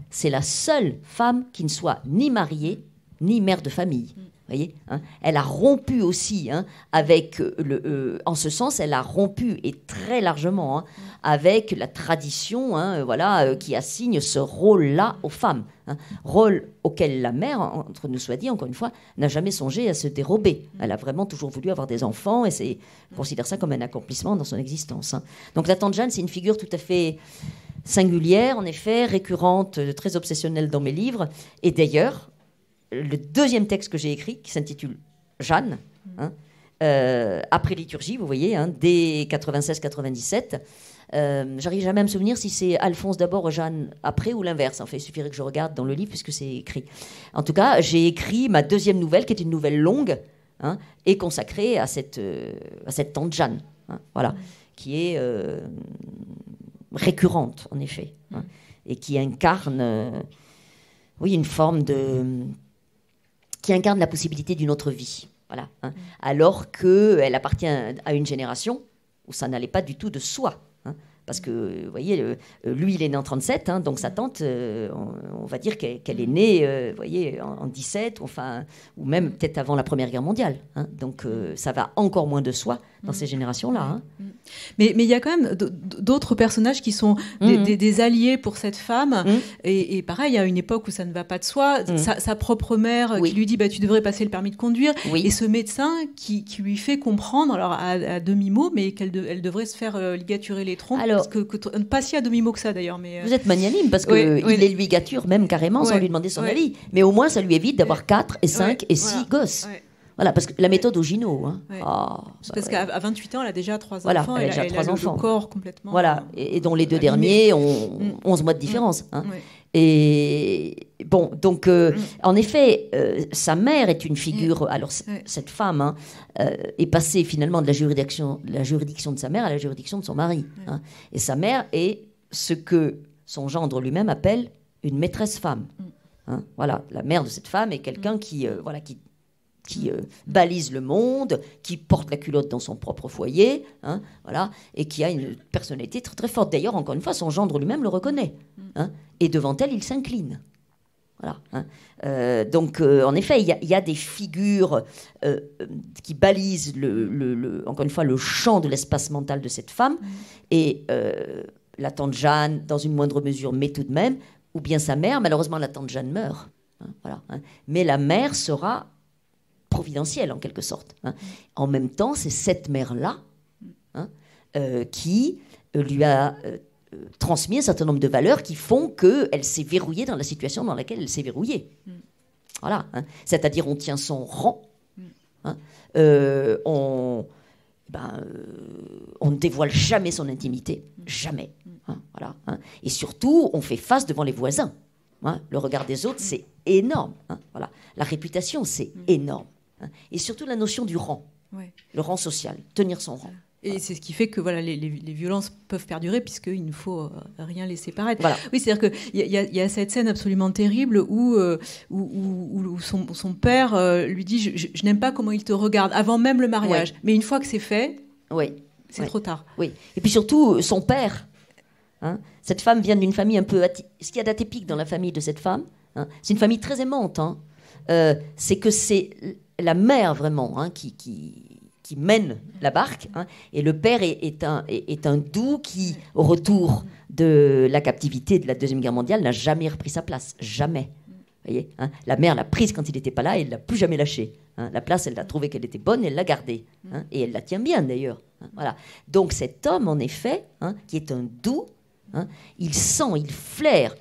c'est la seule femme qui ne soit ni mariée, ni mère de famille. Voyez, hein, elle a rompu aussi avec en ce sens, elle a rompu et très largement avec la tradition, qui assigne ce rôle-là aux femmes, rôle auquel la mère, entre nous soit dit, encore une fois, n'a jamais songé à se dérober. Elle a vraiment toujours voulu avoir des enfants et considère ça comme un accomplissement dans son existence. Donc la tante Jeanne, c'est une figure tout à fait singulière, en effet, récurrente, très obsessionnelle dans mes livres, et d'ailleurs. Le deuxième texte que j'ai écrit, qui s'intitule Jeanne, après liturgie, vous voyez, dès 96-97, j'arrive jamais à me souvenir si c'est Alphonse d'abord, Jeanne après ou l'inverse. En fait, il suffirait que je regarde dans le livre puisque c'est écrit. En tout cas, j'ai écrit ma deuxième nouvelle, qui est une nouvelle longue, et consacrée à cette tante Jeanne, qui est récurrente, en effet, et qui incarne, une forme qui incarne la possibilité d'une autre vie, alors qu'elle appartient à une génération où ça n'allait pas du tout de soi. Parce que, vous voyez, lui, il est né en 37, donc sa tante, on va dire qu'elle est née, vous voyez, en 17, ou même peut-être avant la Première Guerre mondiale. Donc, ça va encore moins de soi dans ces générations-là. Mais il y a quand même d'autres personnages qui sont des alliés pour cette femme. Et pareil, à une époque où ça ne va pas de soi, sa propre mère qui lui dit tu devrais passer le permis de conduire. Et ce médecin qui lui fait comprendre, alors à demi-mot, mais qu'elle devrait se faire ligaturer les trompes. Parce que pas si à demi-mot que ça d'ailleurs. Mais vous êtes magnanime parce qu'il les ligature même carrément sans lui demander son avis. Mais au moins, ça lui évite d'avoir 4 et 5 et 6 gosses. Voilà, parce que la méthode Ogino. Parce qu'à 28 ans, elle a déjà 3 enfants. Elle a déjà 3 enfants. Le corps complètement. Voilà, et dont les 2 derniers ont 11 mois de différence. Et bon, donc, en effet, sa mère est une figure. Alors, cette femme est passée finalement de la juridiction de sa mère à la juridiction de son mari. Et sa mère est ce que son gendre lui-même appelle une maîtresse femme. Voilà, la mère de cette femme est quelqu'un qui balise le monde, qui porte la culotte dans son propre foyer, et qui a une personnalité très, très forte. D'ailleurs, encore une fois, son gendre lui-même le reconnaît. Et devant elle, il s'incline. Voilà. Donc, en effet, il y a des figures qui balisent, encore une fois, le champ de l'espace mental de cette femme. Et la tante Jeanne, dans une moindre mesure, mais tout de même, ou bien sa mère. Malheureusement, la tante Jeanne meurt. Mais la mère sera providentielle, en quelque sorte. En même temps, c'est cette mère-là qui lui a transmis un certain nombre de valeurs qui font qu'elle s'est verrouillée dans la situation dans laquelle elle s'est verrouillée. Voilà. C'est-à-dire, on tient son rang, on ne dévoile jamais son intimité, jamais. Voilà. Et surtout, on fait face devant les voisins. Le regard des autres, c'est énorme. Voilà. La réputation, c'est énorme. Et surtout la notion du rang, le rang social, tenir son rang. Et c'est ce qui fait que les violences peuvent perdurer puisqu'il ne faut rien laisser paraître. Voilà. Oui, c'est-à-dire qu'il y a cette scène absolument terrible où son père lui dit je n'aime pas comment il te regarde avant même le mariage. Mais une fois que c'est fait, c'est trop tard. Oui. Et puis surtout, son père. Cette femme vient d'une famille un peu... Ce qu'il y a d'atypique dans la famille de cette femme, c'est une famille très aimante. C'est que c'est la mère vraiment qui mène la barque, et le père est un doux qui, au retour de la captivité de la Deuxième Guerre mondiale, n'a jamais repris sa place. Jamais. Voyez, la mère l'a prise quand il n'était pas là et elle ne l'a plus jamais lâchée. La place, elle a trouvé qu'elle était bonne et elle l'a gardée. Et elle la tient bien, d'ailleurs. Voilà. Donc cet homme, en effet, qui est un doux, il sent, il flaire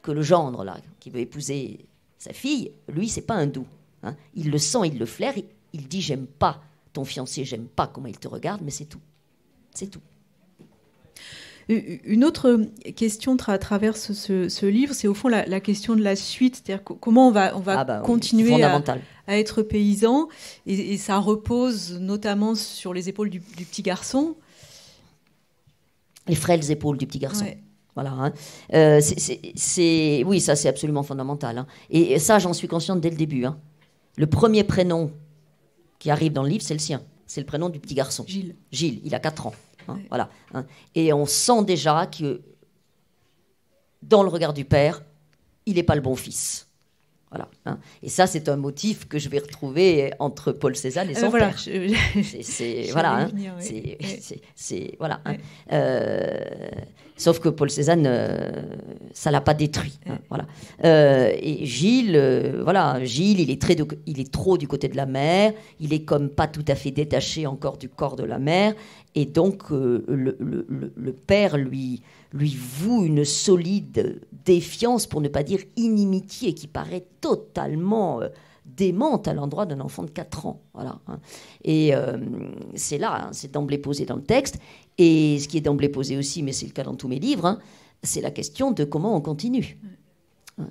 que le gendre, là, qui veut épouser sa fille, lui, c'est pas un doux. Il le sent, il le flaire, il dit « j'aime pas ton fiancé, j'aime pas comment il te regarde, mais c'est tout. » C'est tout. Une autre question traverse ce livre, c'est au fond la question de la suite, c'est-à-dire comment on va continuer à être paysan, et ça repose notamment sur les épaules du petit garçon. Les frêles épaules du petit garçon. Ouais. Voilà. Oui, ça c'est absolument fondamental. Et ça, j'en suis consciente dès le début. Le premier prénom qui arrive dans le livre, c'est le sien. C'est le prénom du petit garçon. Gilles. Gilles, il a 4 ans. Voilà. Et on sent déjà que dans le regard du père, il n'est pas le bon fils. Voilà, hein. Et ça, c'est un motif que je vais retrouver entre Paul Cézanne et son père. Voilà, hein. Voilà. Ouais. Sauf que Paul Cézanne, ça l'a pas détruit. Hein, voilà. Et Gilles, Gilles, il est trop du côté de la mère. Il est comme pas tout à fait détaché encore du corps de la mère. Et donc, le père lui voue une solide défiance, pour ne pas dire inimitié, qui paraît totalement démente à l'endroit d'un enfant de 4 ans. Voilà, hein. Et c'est là, hein, c'est d'emblée posé dans le texte. Et ce qui est d'emblée posé aussi, mais c'est le cas dans tous mes livres, hein, c'est la question de comment on continue. Hein,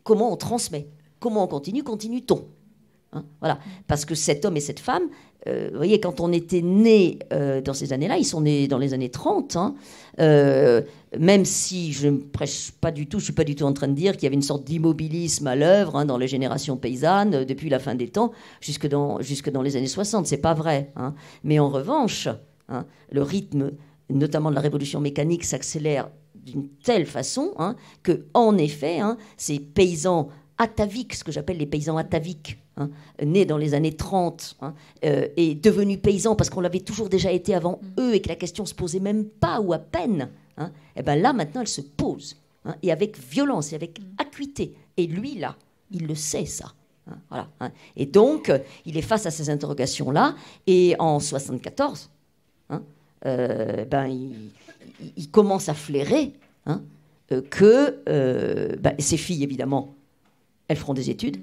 comment on transmet. Comment on continue-t-on, hein, voilà. Parce que cet homme et cette femme, vous voyez, quand on était né dans ces années-là, ils sont nés dans les années 30, hein, même si je ne prêche pas du tout, je ne suis pas du tout en train de dire qu'il y avait une sorte d'immobilisme à l'œuvre, hein, dans les générations paysannes, depuis la fin des temps, jusque dans les années 60, c'est pas vrai, hein. Mais en revanche, hein, le rythme, notamment de la révolution mécanique, s'accélère d'une telle façon, hein, que, en effet, hein, ces paysans ataviques, ce que j'appelle les paysans ataviques, hein, nés dans les années 30, hein, et devenus paysans parce qu'on l'avait toujours déjà été avant eux et que la question ne se posait même pas ou à peine, hein, et ben là, maintenant, elle se pose, hein, et avec violence et avec acuité. Et lui, là, il le sait, ça. Hein, voilà, hein. Et donc, il est face à ces interrogations-là. Et en 74, hein, il commence à flairer, hein, que ses filles, évidemment, elles feront des études,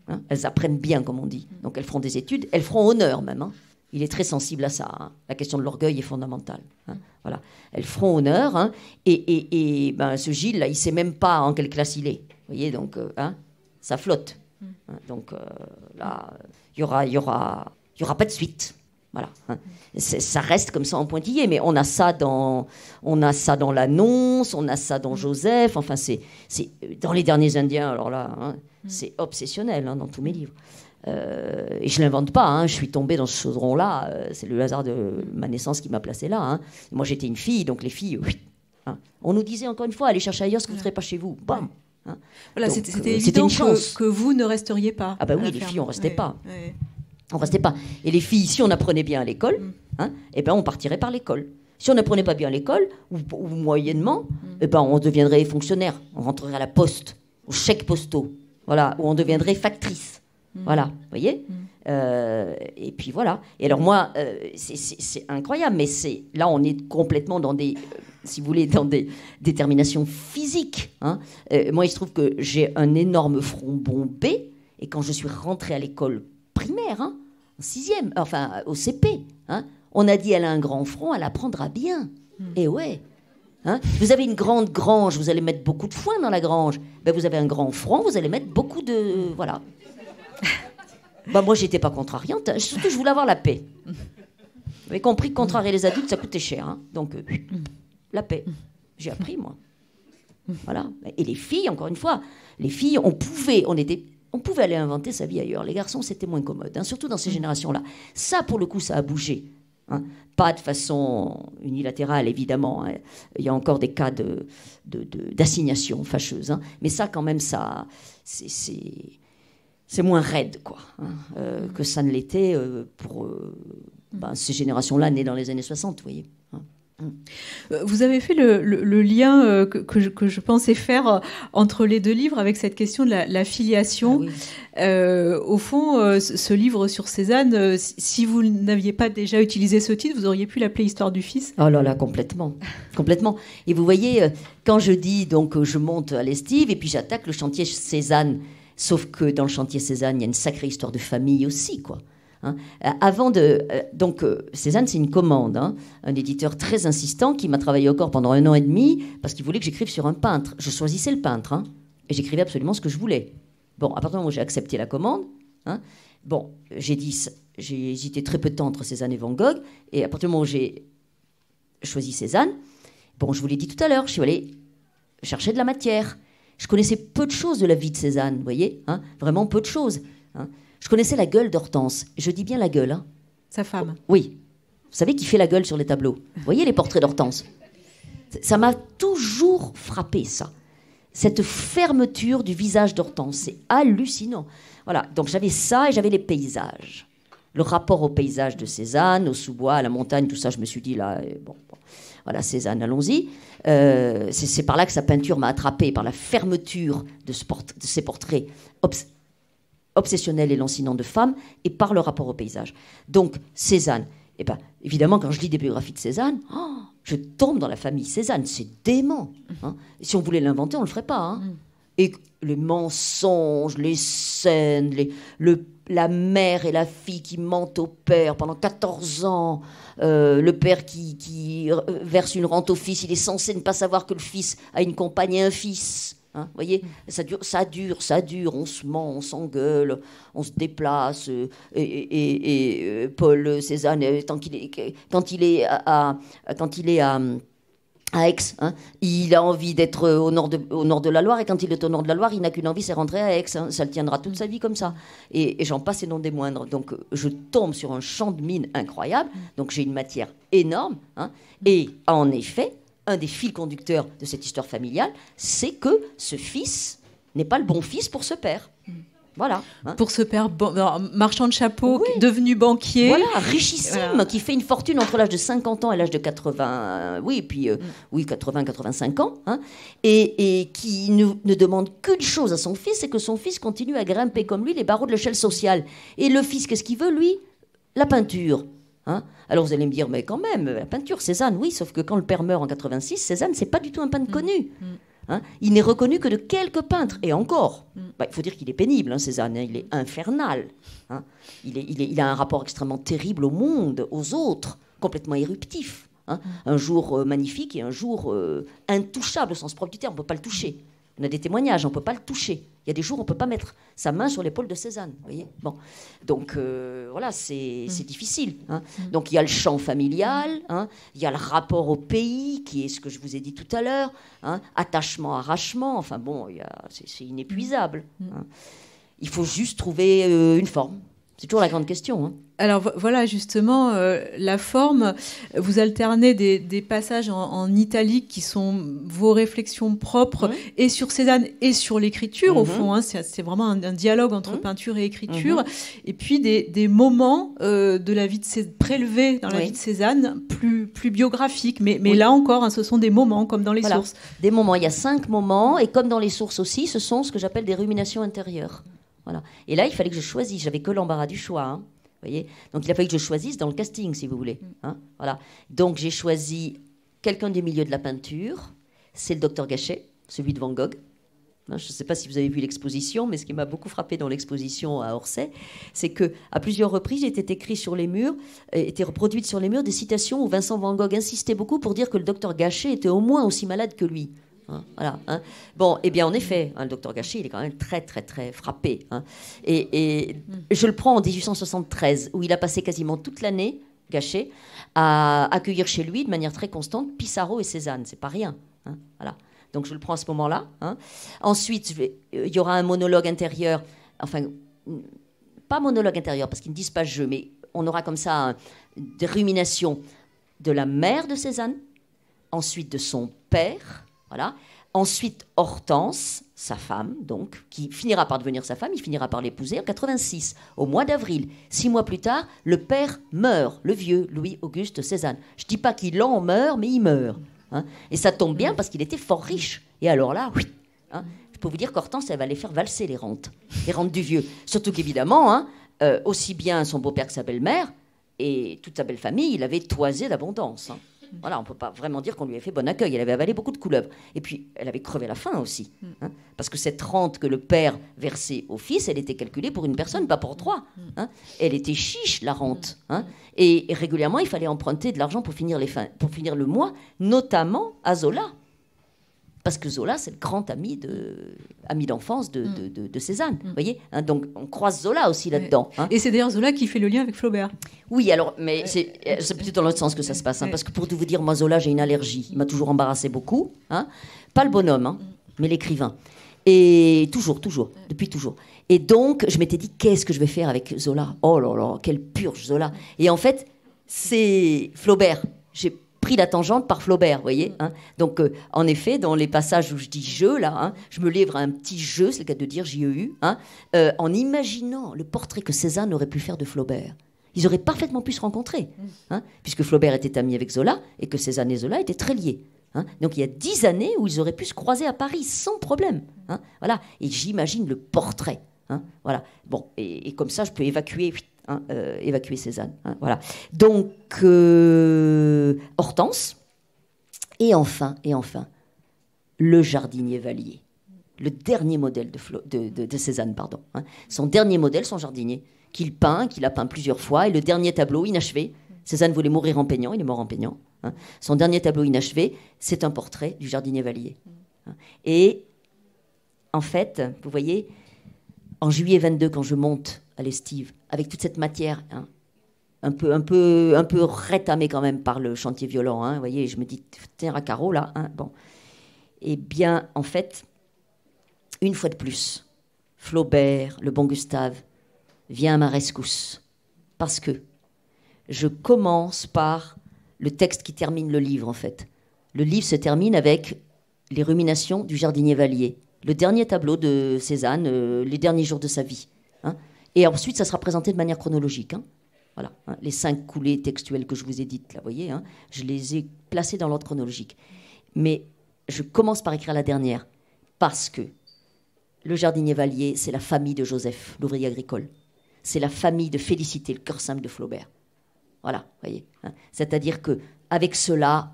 hein, elles apprennent bien, comme on dit. Donc elles feront des études, elles feront honneur même, hein. Il est très sensible à ça, hein. La question de l'orgueil est fondamentale, hein. Voilà. Elles feront honneur, hein. Et ce Gilles, là, il ne sait même pas en quelle classe il est. Vous voyez, donc, hein, ça flotte. Hein, donc là, il y aura pas de suite. Voilà, hein. Ça reste comme ça en pointillé, mais on a ça dans l'annonce, on a ça dans Joseph, enfin c'est dans les derniers Indiens, alors là, hein, c'est obsessionnel, hein, dans tous mes livres. Et je l'invente pas, hein, je suis tombée dans ce chaudron-là, c'est le hasard de ma naissance qui m'a placée là, hein. Moi j'étais une fille, donc les filles, oui, hein. On nous disait encore une fois, allez chercher ailleurs ce que vous ne ferez pas chez vous, bam. Hein. Voilà, donc, c'était évident que vous ne resteriez pas. Ah bah oui, les filles, on ne restait pas. Ouais. On restait pas. Et les filles, si on apprenait bien à l'école, hein, eh ben on partirait par l'école. Si on n'apprenait pas bien à l'école, ou moyennement, eh ben on deviendrait fonctionnaire. On rentrerait à la poste, aux chèques postaux, voilà, ou on deviendrait factrice. Voilà, vous voyez. Et puis voilà. Et alors moi, c'est incroyable, mais là on est complètement dans des, si vous voulez, dans des déterminations physiques. Hein. Moi, il se trouve que j'ai un énorme front bombé, et quand je suis rentrée à l'école primaire, hein, en 6e, enfin au CP, hein, on a dit elle a un grand front, elle apprendra bien. Et ouais, hein, vous avez une grande grange, vous allez mettre beaucoup de foin dans la grange. Ben, vous avez un grand front, vous allez mettre beaucoup de... Voilà. Ben, moi, j'étais pas contrariante, hein, surtout que je voulais avoir la paix. Vous avez compris que contrarier les adultes, ça coûtait cher. Hein, donc, la paix. J'ai appris, moi. Voilà. Et les filles, encore une fois, les filles, on pouvait aller inventer sa vie ailleurs. Les garçons, c'était moins commode, hein, surtout dans ces générations-là. Ça, pour le coup, ça a bougé. Hein. Pas de façon unilatérale, évidemment. Hein. Il y a encore des cas d'assignation fâcheuse. Hein. Mais ça, quand même, ça, c'est moins raide, quoi, hein, que ça ne l'était pour ces générations-là nées dans les années 60, vous voyez. Hein. Vous avez fait le lien que je pensais faire entre les deux livres avec cette question de la filiation. Ah oui. Au fond, ce livre sur Cézanne, si vous n'aviez pas déjà utilisé ce titre, vous auriez pu l'appeler Histoire du fils. Oh là là, complètement. Complètement. Et vous voyez, quand je dis, donc, je monte à l'Estive et puis j'attaque le chantier Cézanne, sauf que dans le chantier Cézanne, il y a une sacrée histoire de famille aussi, quoi. Hein. Cézanne, c'est une commande, hein, un éditeur très insistant qui m'a travaillé encore pendant 1 an et demi parce qu'il voulait que j'écrive sur un peintre. Je choisissais le peintre, hein, et j'écrivais absolument ce que je voulais. Bon, à partir du moment où j'ai accepté la commande, hein, bon, j'ai hésité très peu de temps entre Cézanne et Van Gogh, et à partir du moment où j'ai choisi Cézanne, bon, je vous l'ai dit tout à l'heure, je suis allée chercher de la matière. Je connaissais peu de choses de la vie de Cézanne, vous voyez, hein, vraiment peu de choses. Hein. Je connaissais la gueule d'Hortense. Je dis bien la gueule. Hein. Sa femme. Oui. Vous savez qui fait la gueule sur les tableaux. Vous voyez les portraits d'Hortense. Ça m'a toujours frappé, ça. cette fermeture du visage d'Hortense. C'est hallucinant. Voilà, donc j'avais ça et j'avais les paysages. Le rapport au paysage de Cézanne, au sous-bois, à la montagne, tout ça, je me suis dit, là, bon. Voilà, Cézanne, allons-y. C'est par là que sa peinture m'a attrapée, par la fermeture de ses portraits obsessionnels et lancinants de femmes, et par le rapport au paysage. Donc, Cézanne, eh ben, évidemment, quand je lis des biographies de Cézanne, je tombe dans la famille Cézanne, c'est dément. Hein. Si on voulait l'inventer, on ne le ferait pas. Hein. Et les mensonges, les scènes, la mère et la fille qui mentent au père pendant 14 ans, le père qui verse une rente au fils, il est censé ne pas savoir que le fils a une compagne et un fils. Hein, voyez, ça dure, on se ment, on s'engueule, on se déplace. Et Paul Cézanne, quand il est à Aix, hein, il a envie d'être au nord de la Loire, et quand il est au nord de la Loire, il n'a qu'une envie, c'est rentrer à Aix. Hein, ça le tiendra toute sa vie comme ça. Et j'en passe et non des moindres. Donc je tombe sur un champ de mine incroyable. Donc j'ai une matière énorme. Hein, et en effet, un des fils conducteurs de cette histoire familiale, c'est que ce fils n'est pas le bon fils pour ce père. Voilà. Hein. Pour ce père marchand de chapeaux, devenu banquier. Voilà, richissime, qui fait une fortune entre l'âge de 50 ans et l'âge de 80, 85 ans, hein, et qui ne demande qu'une chose à son fils, c'est que son fils continue à grimper comme lui les barreaux de l'échelle sociale. Et le fils, qu'est-ce qu'il veut, lui ? La peinture. Hein. Alors vous allez me dire, mais quand même, la peinture, Cézanne, oui, sauf que quand le père meurt en 86, Cézanne, c'est pas du tout un peintre connu. Hein, il n'est reconnu que de quelques peintres, et encore. Il faut dire qu'il est pénible, hein, Cézanne, hein, il est infernal. Hein, il a un rapport extrêmement terrible au monde, aux autres, complètement éruptif. Hein, un jour magnifique et un jour intouchable au sens propre du terme, on ne peut pas le toucher. On a des témoignages, on ne peut pas le toucher. Il y a des jours où on ne peut pas mettre sa main sur l'épaule de Cézanne. Voyez, bon. Donc voilà, c'est difficile. Hein. Donc il y a le champ familial, hein, il y a le rapport au pays, qui est ce que je vous ai dit tout à l'heure, hein, attachement, arrachement, enfin bon, c'est inépuisable. Hein. Il faut juste trouver une forme. C'est toujours la grande question. Hein. Alors voilà, justement, la forme, vous alternez des passages en italique qui sont vos réflexions propres, et sur Cézanne et sur l'écriture, au fond. Hein, c'est vraiment un dialogue entre peinture et écriture. Et puis des moments de la vie de prélevés dans la vie de Cézanne, plus biographiques. Mais là encore, hein, ce sont des moments, comme dans les sources. Des moments, il y a 5 moments, et comme dans les sources aussi, ce sont ce que j'appelle des ruminations intérieures. Voilà. Et là, il fallait que je choisisse. J'avais que l'embarras du choix. Hein, voyez. Donc, il a fallu que je choisisse dans le casting, si vous voulez. Hein, voilà. Donc, j'ai choisi quelqu'un du milieu de la peinture. C'est le docteur Gachet, celui de Van Gogh. Hein, je ne sais pas si vous avez vu l'exposition, mais ce qui m'a beaucoup frappé dans l'exposition à Orsay, c'est qu'à plusieurs reprises, étaient reproduites sur les murs des citations où Vincent Van Gogh insistait beaucoup pour dire que le docteur Gachet était au moins aussi malade que lui. Hein, voilà, hein. Bon, eh bien, en effet, hein, le docteur Gachet, il est quand même très, très, très frappé. Hein. Et je le prends en 1873, où il a passé quasiment toute l'année, Gachet, à accueillir chez lui, de manière très constante, Pissarro et Cézanne. C'est pas rien. Hein, voilà. Donc, je le prends à ce moment-là. Hein. Ensuite, il y aura un monologue intérieur. Enfin, pas monologue intérieur, parce qu'ils ne disent pas je, mais on aura comme ça des ruminations de la mère de Cézanne, ensuite de son père. Voilà. Ensuite, Hortense, sa femme, donc, qui finira par devenir sa femme, il finira par l'épouser en 86, au mois d'avril. 6 mois plus tard, le père meurt, le vieux Louis-Auguste Cézanne. Je ne dis pas qu'il en meurt, mais il meurt. Hein. Et ça tombe bien parce qu'il était fort riche. Et alors là, oui, hein, je peux vous dire qu'Hortense, elle va les faire valser les rentes du vieux. Surtout qu'évidemment, hein, aussi bien son beau-père que sa belle-mère, et toute sa belle famille, il avait toisé d'abondance. Hein. Voilà, on ne peut pas vraiment dire qu'on lui ait fait bon accueil. Elle avait avalé beaucoup de couleuvres. Et puis, elle avait crevé la faim aussi. Hein, parce que cette rente que le père versait au fils, elle était calculée pour une personne, pas pour 3. Hein. Elle était chiche, la rente. Hein. Et régulièrement, il fallait emprunter de l'argent pour finir le mois, notamment à Zola. Parce que Zola, c'est le grand ami d'enfance de Cézanne. Vous voyez, hein, donc, on croise Zola aussi là-dedans. Hein. Et c'est d'ailleurs Zola qui fait le lien avec Flaubert. Oui, alors, mais c'est plutôt dans l'autre sens que ça se passe. Hein, parce que pour tout vous dire, moi, Zola, j'ai une allergie. Il m'a toujours embarrassé beaucoup. Hein. Pas le bonhomme, hein, mais l'écrivain. Et toujours, depuis toujours. Et donc, je m'étais dit, qu'est-ce que je vais faire avec Zola ? Oh là là, quelle purge, Zola. Et en fait, c'est Flaubert. pris la tangente par Flaubert, vous voyez. Hein. Donc, en effet, dans les passages où je dis « je », là, hein, je me livre à un petit jeu, c'est le cas de dire J-E-U, hein, en imaginant le portrait que Cézanne aurait pu faire de Flaubert. Ils auraient parfaitement pu se rencontrer, hein, puisque Flaubert était ami avec Zola et que Cézanne et Zola étaient très liés. Hein. Donc, il y a 10 années où ils auraient pu se croiser à Paris sans problème. Hein, voilà. Et j'imagine le portrait. Hein, voilà. Bon, et comme ça, je peux évacuer Cézanne. Hein, voilà. Donc, Hortense. Et enfin, le jardinier Vallier. Le dernier modèle de Cézanne, pardon. Hein. Son dernier modèle, son jardinier, qu'il a peint plusieurs fois. Et le dernier tableau, inachevé. Cézanne voulait mourir en peignant, il est mort en peignant. Hein. Son dernier tableau inachevé, c'est un portrait du jardinier Vallier. Hein. Et, en fait, vous voyez... En juillet 22, quand je monte à l'Estive, avec toute cette matière, hein, un peu rétamée quand même par le chantier violent, hein, vous voyez, je me dis, tiens, à carreau, là, hein, bon. Eh bien, en fait, une fois de plus, Flaubert, le bon Gustave, vient à ma rescousse. Parce que je commence par le texte qui termine le livre, en fait. Le livre se termine avec les ruminations du jardinier Vallier. Le dernier tableau de Cézanne, les derniers jours de sa vie. Hein. Et ensuite, ça sera présenté de manière chronologique. Hein. Voilà, hein. Les 5 coulées textuelles que je vous ai dites, là, vous voyez, hein, je les ai placées dans l'ordre chronologique. Mais je commence par écrire la dernière, parce que le jardinier Vallier, c'est la famille de Joseph, l'ouvrier agricole. C'est la famille de Félicité, le cœur simple de Flaubert. Voilà, vous voyez. Hein. C'est-à-dire qu'avec cela,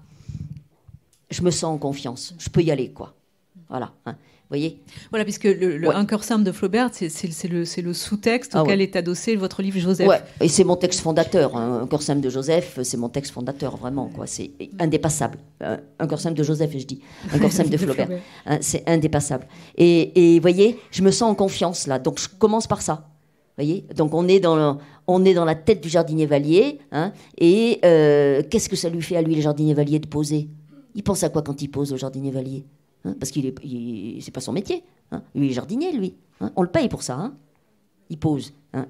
je me sens en confiance. Je peux y aller, quoi. Voilà, hein. Voyez. Voilà, puisque Un cœur simple de Flaubert, c'est le sous-texte auquel est adossé votre livre Joseph. Ouais, et c'est mon texte fondateur. Hein. Un cœur simple de Joseph, c'est mon texte fondateur, vraiment. Quoi. C'est indépassable. Un cœur simple de Joseph, je dis. Un cœur simple de Flaubert. Hein, c'est indépassable. Et voyez, je me sens en confiance, là. Donc, je commence par ça. Voyez. Donc, on est dans la tête du jardinier Vallier. Hein, et qu'est-ce que ça lui fait à lui, le jardinier Vallier, de poser? Il pense à quoi quand il pose, au jardinier Vallier? Hein, parce qu'il c'est pas son métier. Hein. Lui, il est jardinier, lui. Hein. On le paye pour ça. Hein. Il pose. Hein.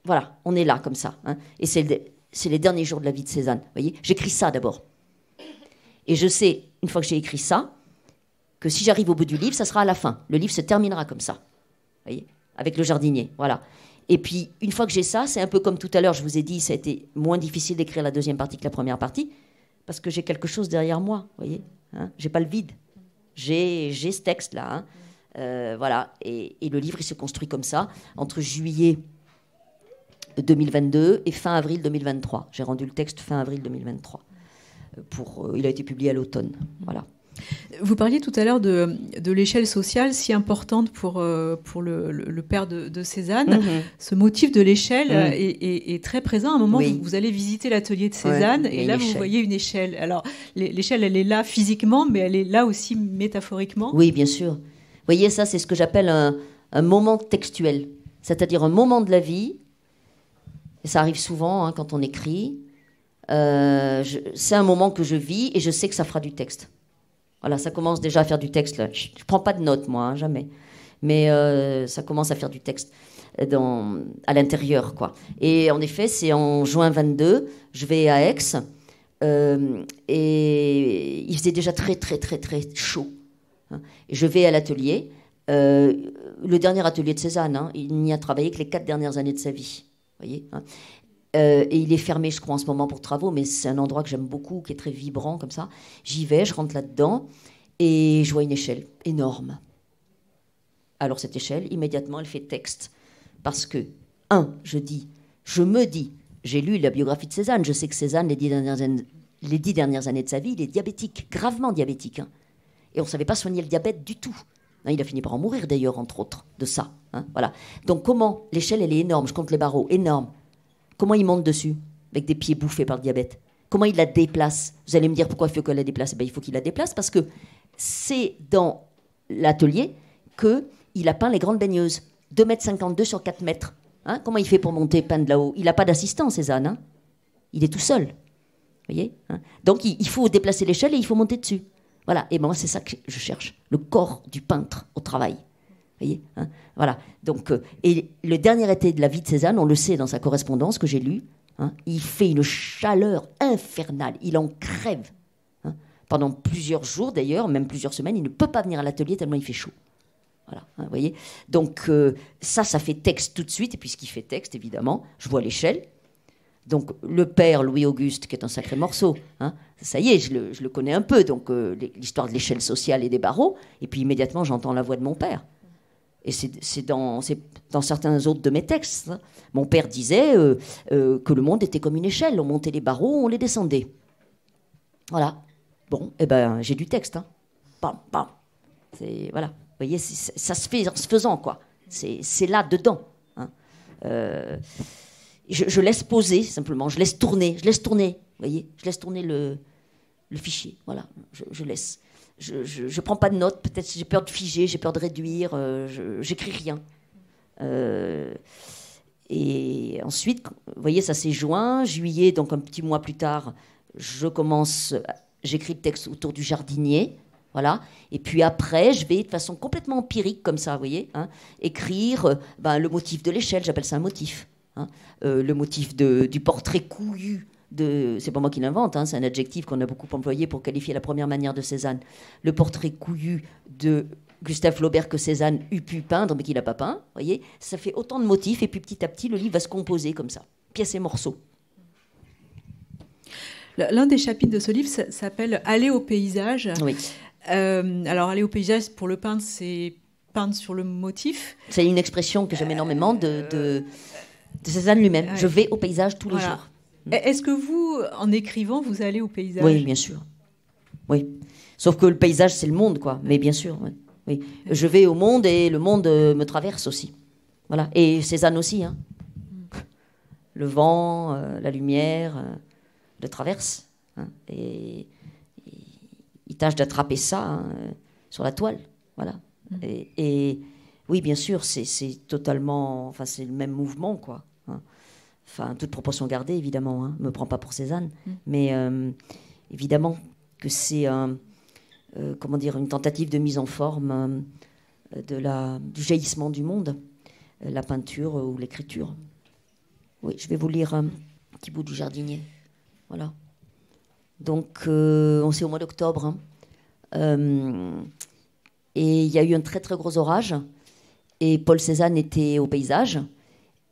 Voilà, on est là comme ça. Hein. Et c'est les derniers jours de la vie de Cézanne. Voyez, j'écris ça d'abord. Et je sais, une fois que j'ai écrit ça, que si j'arrive au bout du livre, ça sera à la fin. Le livre se terminera comme ça. Voyez, avec le jardinier. Voilà. Et puis, une fois que j'ai ça, c'est un peu comme tout à l'heure, je vous ai dit, ça a été moins difficile d'écrire la deuxième partie que la première partie, parce que j'ai quelque chose derrière moi. Voyez. Hein, j'ai pas le vide. J'ai ce texte-là. Hein. Voilà. Et le livre, il se construit comme ça, entre juillet 2022 et fin avril 2023. J'ai rendu le texte fin avril 2023. Il a été publié à l'automne. Voilà. Vous parliez tout à l'heure de l'échelle sociale si importante pour le père de Cézanne. Ce motif de l'échelle est très présent. À un moment, vous allez visiter l'atelier de Cézanne et là, vous voyez une échelle. Alors, l'échelle, elle est là physiquement, mais elle est là aussi métaphoriquement. Oui, bien sûr. Vous voyez, ça, c'est ce que j'appelle un moment textuel. C'est-à-dire un moment de la vie, et ça arrive souvent hein, quand on écrit, c'est un moment que je vis et je sais que ça fera du texte. Voilà, ça commence déjà à faire du texte. Là. Je ne prends pas de notes, moi, hein, jamais. Mais ça commence à faire du texte à l'intérieur, quoi. Et en effet, c'est en juin 22, je vais à Aix, et il faisait déjà très, très, très, très chaud. Hein. Et je vais à l'atelier, le dernier atelier de Cézanne. Hein, il n'y a travaillé que les 4 dernières années de sa vie. Voyez, hein. Et il est fermé, je crois, en ce moment pour travaux, mais c'est un endroit que j'aime beaucoup, qui est très vibrant, comme ça. J'y vais, je rentre là-dedans, et je vois une échelle énorme. Alors cette échelle, immédiatement, elle fait texte. Parce que, je me dis, j'ai lu la biographie de Cézanne, je sais que Cézanne, les 10 dernières années de sa vie, il est diabétique, gravement diabétique. Hein. Et on ne savait pas soigner le diabète du tout. Hein, il a fini par en mourir, d'ailleurs, entre autres, de ça. Hein, voilà. Donc comment l'échelle, elle est énorme, je compte les barreaux, énorme. Comment il monte dessus, avec des pieds bouffés par le diabète? Comment il la déplace? Vous allez me dire pourquoi il faut qu'il la déplace? Il faut qu'il la déplace parce que c'est dans l'atelier qu'il a peint les grandes baigneuses. 2,52 m sur 4 mètres. Hein, comment il fait pour monter peindre là-haut? Il n'a pas d'assistant, Cézanne. Hein, il est tout seul. Vous voyez, hein. Donc il faut déplacer l'échelle et il faut monter dessus. Voilà. Et moi, c'est ça que je cherche. Le corps du peintre au travail. Vous voyez, hein, voilà. Donc, et le dernier été de la vie de Cézanne, on le sait dans sa correspondance que j'ai lue, hein. Il fait une chaleur infernale, il en crève. Hein. Pendant plusieurs jours d'ailleurs, même plusieurs semaines, il ne peut pas venir à l'atelier tellement il fait chaud. Voilà, hein, vous voyez. Donc ça fait texte tout de suite, et puis ce qui fait texte, évidemment, je vois l'échelle. Donc le père Louis-Auguste, qui est un sacré morceau, hein, ça y est, je le connais un peu, donc l'histoire de l'échelle sociale et des barreaux, et puis immédiatement j'entends la voix de mon père. Et c'est dans certains autres de mes textes. Hein. Mon père disait que le monde était comme une échelle, on montait les barreaux, on les descendait. Voilà. Bon, eh ben j'ai du texte. Hein. Bam, bam. Voilà. Vous voyez, ça se fait en se faisant, quoi. C'est là-dedans. Hein. Je laisse poser, simplement. Je laisse tourner. Vous voyez, je laisse tourner le fichier. Voilà, je laisse. Je prends pas de notes. Peut-être j'ai peur de figer, j'ai peur de réduire. J'écris rien. Et ensuite, vous voyez, ça c'est juin. Juillet, donc un petit mois plus tard, j'écris le texte autour du jardinier. Voilà. Et puis après, je vais de façon complètement empirique, comme ça, vous voyez, hein, écrire le motif de l'échelle, j'appelle ça un motif. Hein, le motif du portrait couillu, c'est pas moi qui l'invente, hein, c'est un adjectif qu'on a beaucoup employé pour qualifier la première manière de Cézanne. Le portrait couillu de Gustave Flaubert que Cézanne eût pu peindre, mais qu'il n'a pas peint. Vous voyez, ça fait autant de motifs, et puis petit à petit, le livre va se composer comme ça, pièces et morceaux. L'un des chapitres de ce livre s'appelle « Aller au paysage ». Oui. Alors, aller au paysage, pour le peindre, c'est peindre sur le motif. C'est une expression que j'aime énormément de Cézanne lui-même. Ouais. Je vais au paysage tous les jours. Est-ce que vous, en écrivant, vous allez au paysage ? Oui, bien sûr. Oui. Sauf que le paysage, c'est le monde, quoi. Mais bien sûr, oui. Oui. Je vais au monde et le monde me traverse aussi. Voilà. Et Cézanne aussi. Hein. Le vent, la lumière, le traverse. Hein. Et il tâche d'attraper ça hein, sur la toile. Voilà. Et oui, bien sûr, c'est totalement... Enfin, c'est le même mouvement, quoi. Hein. Enfin, toute proportion gardée, évidemment. Hein. Me prends pas pour Cézanne. Mais évidemment que c'est comment dire, une tentative de mise en forme du jaillissement du monde. La peinture ou l'écriture. Oui, je vais vous lire un petit bout du jardinier. Voilà. Donc, on sait au mois d'octobre. Hein. Et il y a eu un très, très gros orage. Et Paul Cézanne était au paysage.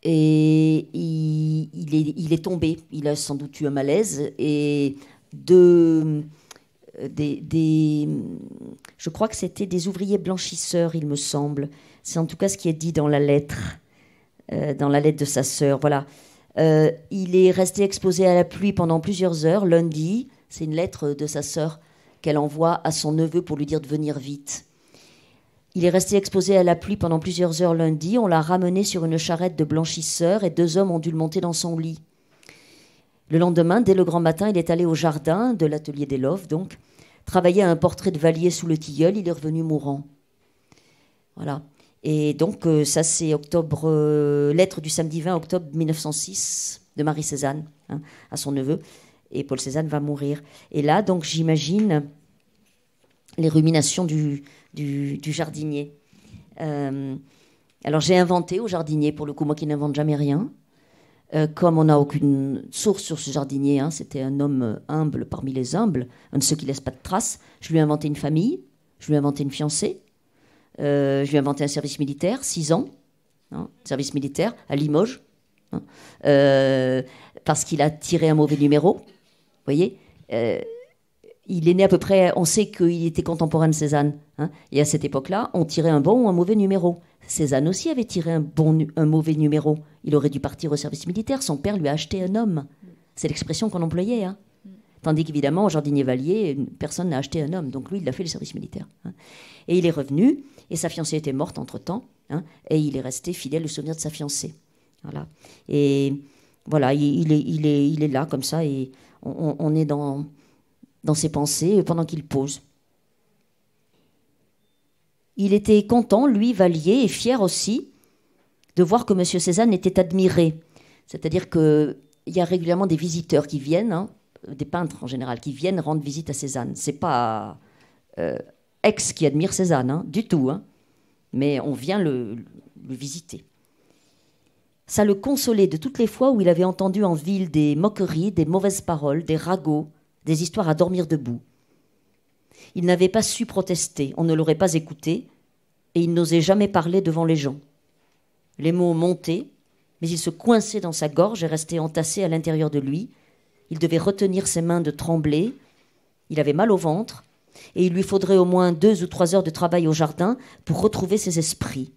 Et il est tombé. Il a sans doute eu un malaise. Et je crois que c'était des ouvriers blanchisseurs, il me semble. C'est en tout cas ce qui est dit dans la lettre de sa sœur. Voilà. Il est resté exposé à la pluie pendant plusieurs heures, lundi. C'est une lettre de sa sœur qu'elle envoie à son neveu pour lui dire de venir vite. Il est resté exposé à la pluie pendant plusieurs heures lundi. On l'a ramené sur une charrette de blanchisseurs et 2 hommes ont dû le monter dans son lit. Le lendemain, dès le grand matin, il est allé au jardin de l'atelier des Loves, donc, travailler à un portrait de Vallier sous le tilleul. Il est revenu mourant. Voilà. Et donc, ça, c'est lettre du samedi 20 octobre 1906 de Marie Cézanne hein, à son neveu. Et Paul Cézanne va mourir. Et là, donc, j'imagine les ruminations du jardinier. Alors, j'ai inventé au jardinier, pour le coup, moi qui n'invente jamais rien. Comme on n'a aucune source sur ce jardinier, hein, c'était un homme humble parmi les humbles, un de ceux qui ne laissent pas de traces. Je lui ai inventé une famille, je lui ai inventé une fiancée, je lui ai inventé un service militaire, 6 ans, hein, service militaire à Limoges, hein, parce qu'il a tiré un mauvais numéro. Vous voyez, il est né à peu près, on sait qu'il était contemporain de Cézanne. Hein, et à cette époque-là, on tirait un bon ou un mauvais numéro. Cézanne aussi avait tiré un mauvais numéro. Il aurait dû partir au service militaire. Son père lui a acheté un homme. C'est l'expression qu'on employait. Hein. Tandis qu'évidemment, au jardinier Vallier, personne n'a acheté un homme. Donc lui, il a fait le service militaire. Hein. Et il est revenu, et sa fiancée était morte entre-temps. Hein, et il est resté fidèle au souvenir de sa fiancée. Voilà. Et voilà, il est là, comme ça, et on est dans ses pensées pendant qu'il pose. Il était content, lui, Vallier, et fier aussi, de voir que M. Cézanne était admiré. C'est-à-dire qu'il y a régulièrement des visiteurs qui viennent, hein, des peintres en général, qui viennent rendre visite à Cézanne. Ce n'est pas Aix qui admire Cézanne, hein, du tout. Hein, mais on vient le visiter. Ça le consolait de toutes les fois où il avait entendu en ville des moqueries, des mauvaises paroles, des ragots, des histoires à dormir debout. Il n'avait pas su protester, on ne l'aurait pas écouté, et il n'osait jamais parler devant les gens. Les mots montaient, mais ils se coinçaient dans sa gorge et restaient entassés à l'intérieur de lui. Il devait retenir ses mains de trembler, il avait mal au ventre, et il lui faudrait au moins 2 ou 3 heures de travail au jardin pour retrouver ses esprits.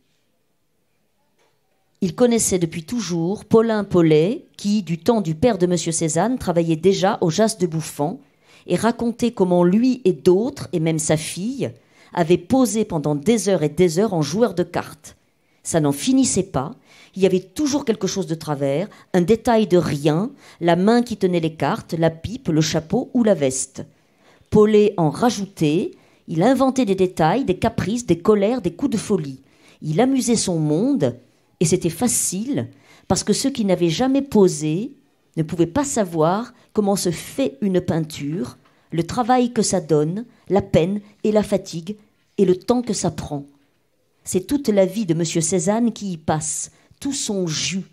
Il connaissait depuis toujours Paulin Paulet, qui, du temps du père de M. Cézanne, travaillait déjà au Jas de Bouffant, et racontait comment lui et d'autres, et même sa fille, avaient posé pendant des heures en joueurs de cartes. Ça n'en finissait pas, il y avait toujours quelque chose de travers, un détail de rien, la main qui tenait les cartes, la pipe, le chapeau ou la veste. Paulet en rajoutait, il inventait des détails, des caprices, des colères, des coups de folie. Il amusait son monde, et c'était facile, parce que ceux qui n'avaient jamais posé ne pouvaient pas savoir comment se fait une peinture, le travail que ça donne, la peine et la fatigue, et le temps que ça prend. C'est toute la vie de M. Cézanne qui y passe, tout son jus,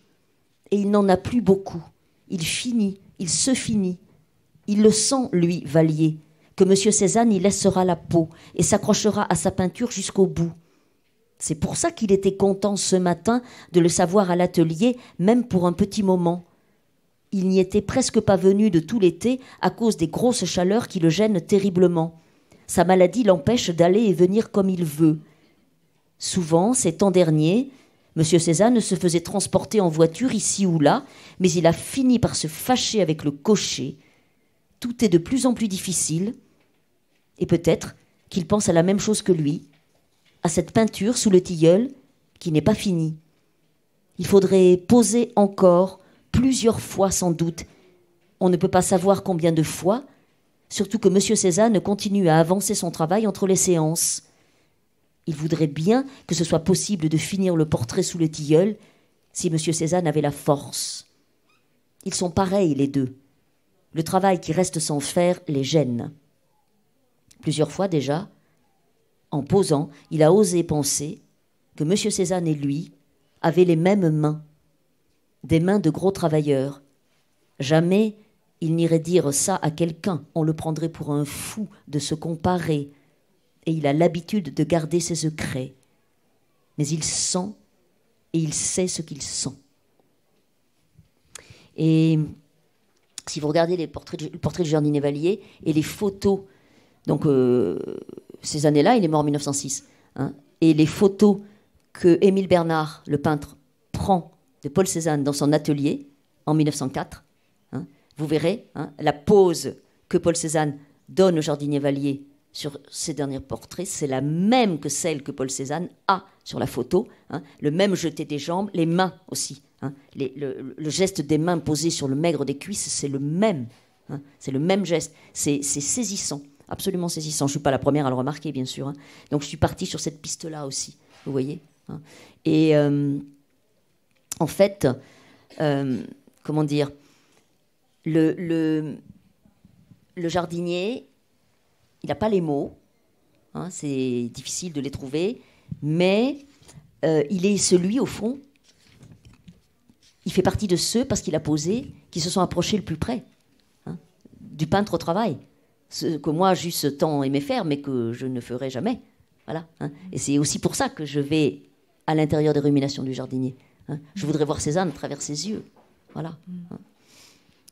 et il n'en a plus beaucoup. Il finit, il se finit. Il le sent, lui, Vallier, que M. Cézanne y laissera la peau et s'accrochera à sa peinture jusqu'au bout. C'est pour ça qu'il était content ce matin de le savoir à l'atelier, même pour un petit moment. Il n'y était presque pas venu de tout l'été à cause des grosses chaleurs qui le gênent terriblement. Sa maladie l'empêche d'aller et venir comme il veut. Souvent, ces temps derniers, M. Cézanne se faisait transporter en voiture ici ou là, mais il a fini par se fâcher avec le cocher. Tout est de plus en plus difficile, et peut-être qu'il pense à la même chose que lui, à cette peinture sous le tilleul qui n'est pas finie. Il faudrait poser encore, plusieurs fois sans doute. On ne peut pas savoir combien de fois, surtout que M. Cézanne continue à avancer son travail entre les séances. Il voudrait bien que ce soit possible de finir le portrait sous le tilleul si M. Cézanne avait la force. Ils sont pareils, les deux. Le travail qui reste sans faire les gêne. Plusieurs fois déjà, en posant, il a osé penser que M. Cézanne et lui avaient les mêmes mains, des mains de gros travailleurs. Jamais il n'irait dire ça à quelqu'un, on le prendrait pour un fou de se comparer, et il a l'habitude de garder ses secrets. Mais il sent et il sait ce qu'il sent. Et si vous regardez le portrait de Jardinier Vallier et les photos, donc ces années-là, il est mort en 1906, hein, et les photos que Émile Bernard, le peintre, prend de Paul Cézanne dans son atelier en 1904, hein, vous verrez la pose que Paul Cézanne donne au Jardinier Vallier sur ses derniers portraits, c'est la même que celle que Paul Cézanne a sur la photo, hein, le même jeté des jambes, les mains aussi, hein, le geste des mains posées sur le maigre des cuisses, c'est le même, hein, c'est le même geste, c'est saisissant. Absolument saisissant. Je ne suis pas la première à le remarquer, bien sûr. Hein. Donc, je suis partie sur cette piste-là aussi. Vous voyez, hein. Et en fait, comment dire, le jardinier, il n'a pas les mots. Hein, c'est difficile de les trouver. Mais il est celui, au fond, il fait partie de ceux, parce qu'il a posé, qui se sont approchés le plus près, hein, du peintre au travail. Ce que moi, j'eusse tant aimé faire, mais que je ne ferai jamais. Voilà, hein. Et c'est aussi pour ça que je vais à l'intérieur des ruminations du jardinier. Hein. Je voudrais voir Cézanne à travers ses yeux. Voilà. Hein.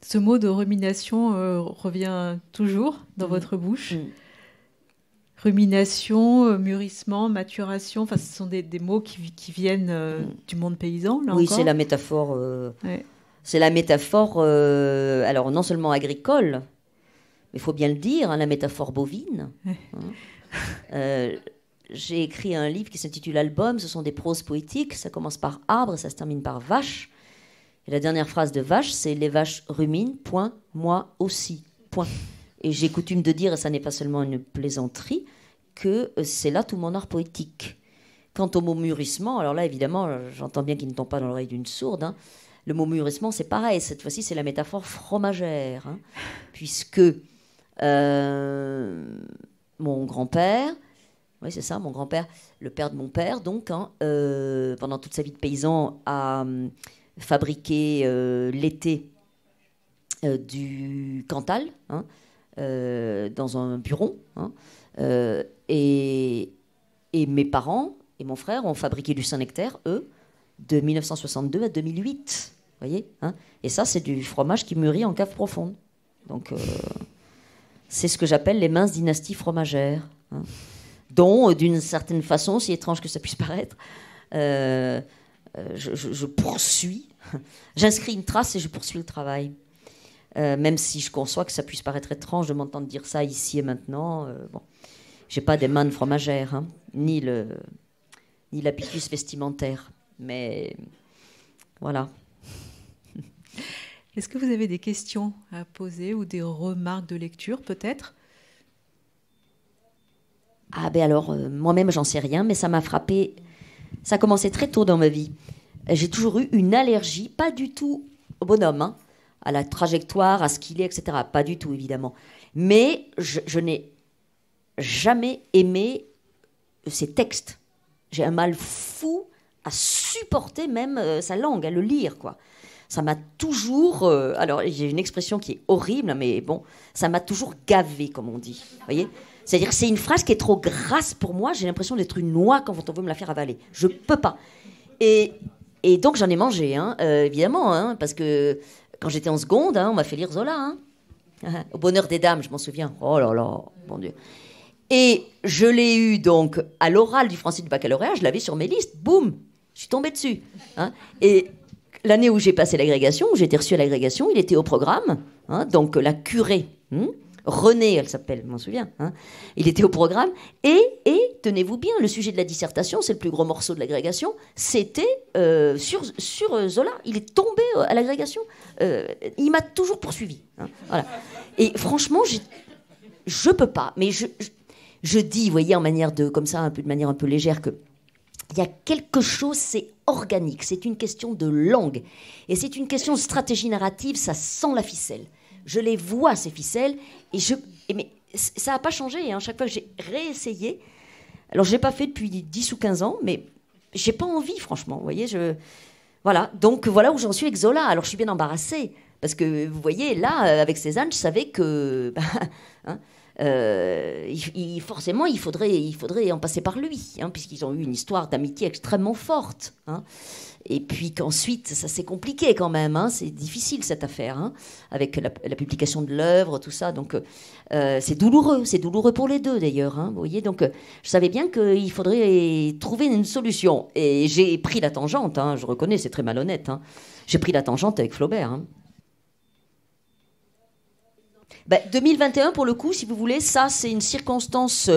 Ce mot de rumination revient toujours dans votre bouche. Rumination, mûrissement, maturation, ce sont des mots qui viennent du monde paysan, là oui, encore. C'est la métaphore. Ouais. C'est la métaphore, alors non seulement agricole, mais il faut bien le dire, hein, la métaphore bovine. Hein. J'ai écrit un livre qui s'intitule Album, ce sont des proses poétiques, ça commence par arbre, ça se termine par vache. Et la dernière phrase de vache, c'est les vaches ruminent, point, moi aussi, point. Et j'ai coutume de dire, et ça n'est pas seulement une plaisanterie, que c'est là tout mon art poétique. Quant au mot mûrissement, alors là, évidemment, j'entends bien qu'il ne tombe pas dans l'oreille d'une sourde, hein. Le mot mûrissement, c'est pareil, cette fois-ci, c'est la métaphore fromagère, hein, puisque mon grand-père, oui, c'est ça, mon grand-père, le père de mon père, donc, hein, pendant toute sa vie de paysan, a fabriqué l'été du Cantal, hein, dans un bureau. Hein, et mes parents et mon frère ont fabriqué du Saint-Nectaire, eux, de 1962 à 2008. Voyez, hein, et ça, c'est du fromage qui mûrit en cave profonde. Donc, c'est ce que j'appelle les minces dynasties fromagères, hein, dont, d'une certaine façon, si étrange que ça puisse paraître, je poursuis, j'inscris une trace et je poursuis le travail. Même si je conçois que ça puisse paraître étrange de m'entendre dire ça ici et maintenant. Bon, j'ai pas des mains de fromagère, hein, ni l'habitus vestimentaire, mais voilà. Est-ce que vous avez des questions à poser ou des remarques de lecture, peut-être? Ah ben alors, moi-même, j'en sais rien, mais ça m'a frappé. Ça a commencé très tôt dans ma vie. J'ai toujours eu une allergie, pas du tout au bonhomme, hein, à la trajectoire, à ce qu'il est, etc. Pas du tout, évidemment. Mais je n'ai jamais aimé ces textes. J'ai un mal fou à supporter même sa langue, à le lire, quoi. Ça m'a toujours... alors, j'ai une expression qui est horrible, mais bon, ça m'a toujours gavé, comme on dit. Vous voyez ? C'est-à-dire que c'est une phrase qui est trop grasse pour moi. J'ai l'impression d'être une noix quand on veut me la faire avaler. Je peux pas. Et donc, j'en ai mangé, hein, évidemment, hein, parce que quand j'étais en seconde, hein, on m'a fait lire Zola. Hein. Au bonheur des dames, je m'en souviens. Oh là là, mon Dieu. Et je l'ai eu, donc, à l'oral du français du baccalauréat. Je l'avais sur mes listes. Boum, je suis tombée dessus. Hein. Et... l'année où j'ai passé l'agrégation, où j'ai été reçue à l'agrégation, il était au programme. Hein, donc la curée, Renée, elle s'appelle, je m'en souviens. Hein, il était au programme. Et tenez-vous bien, le sujet de la dissertation, c'est le plus gros morceau de l'agrégation, c'était sur Zola. Il est tombé à l'agrégation. Il m'a toujours poursuivi. Hein, voilà. Et franchement, je peux pas. Mais je dis, vous voyez, comme ça, de manière un peu légère, que il y a quelque chose, c'est organique, c'est une question de langue. Et c'est une question de stratégie narrative, ça sent la ficelle. Je les vois, ces ficelles, mais ça n'a pas changé. Hein. Chaque fois que j'ai réessayé, alors je ne l'ai pas fait depuis 10 ou 15 ans, mais je n'ai pas envie, franchement. Vous voyez, voilà. Donc voilà où j'en suis avec Zola. Alors je suis bien embarrassée, parce que vous voyez, là, avec Cézanne, je savais que... hein, forcément, il faudrait en passer par lui, hein, puisqu'ils ont eu une histoire d'amitié extrêmement forte. Hein, et puis qu'ensuite, ça c'est compliqué quand même. Hein, c'est difficile cette affaire, hein, avec la publication de l'œuvre, tout ça. Donc c'est douloureux pour les deux d'ailleurs. Hein, vous voyez, donc je savais bien qu'il faudrait trouver une solution. Et j'ai pris la tangente. Hein, je reconnais, c'est très malhonnête. Hein, j'ai pris la tangente avec Flaubert. Hein. 2021, pour le coup, si vous voulez, ça, c'est une circonstance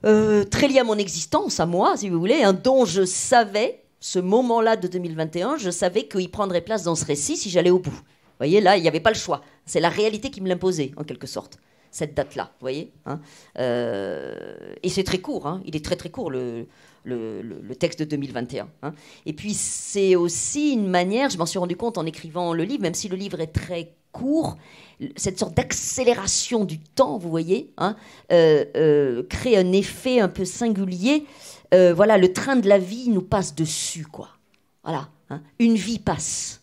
très liée à mon existence, à moi, si vous voulez, hein, dont je savais, ce moment-là de 2021, je savais qu'il prendrait place dans ce récit si j'allais au bout. Vous voyez, là, il n'y avait pas le choix. C'est la réalité qui me l'imposait, en quelque sorte, cette date-là, vous voyez. Hein, et c'est très court, hein, il est très très court, le texte de 2021. Hein. Et puis, c'est aussi une manière, je m'en suis rendu compte en écrivant le livre, même si le livre est très court, cette sorte d'accélération du temps, vous voyez, hein, crée un effet un peu singulier. Voilà, le train de la vie nous passe dessus, quoi. Voilà, hein, une vie passe.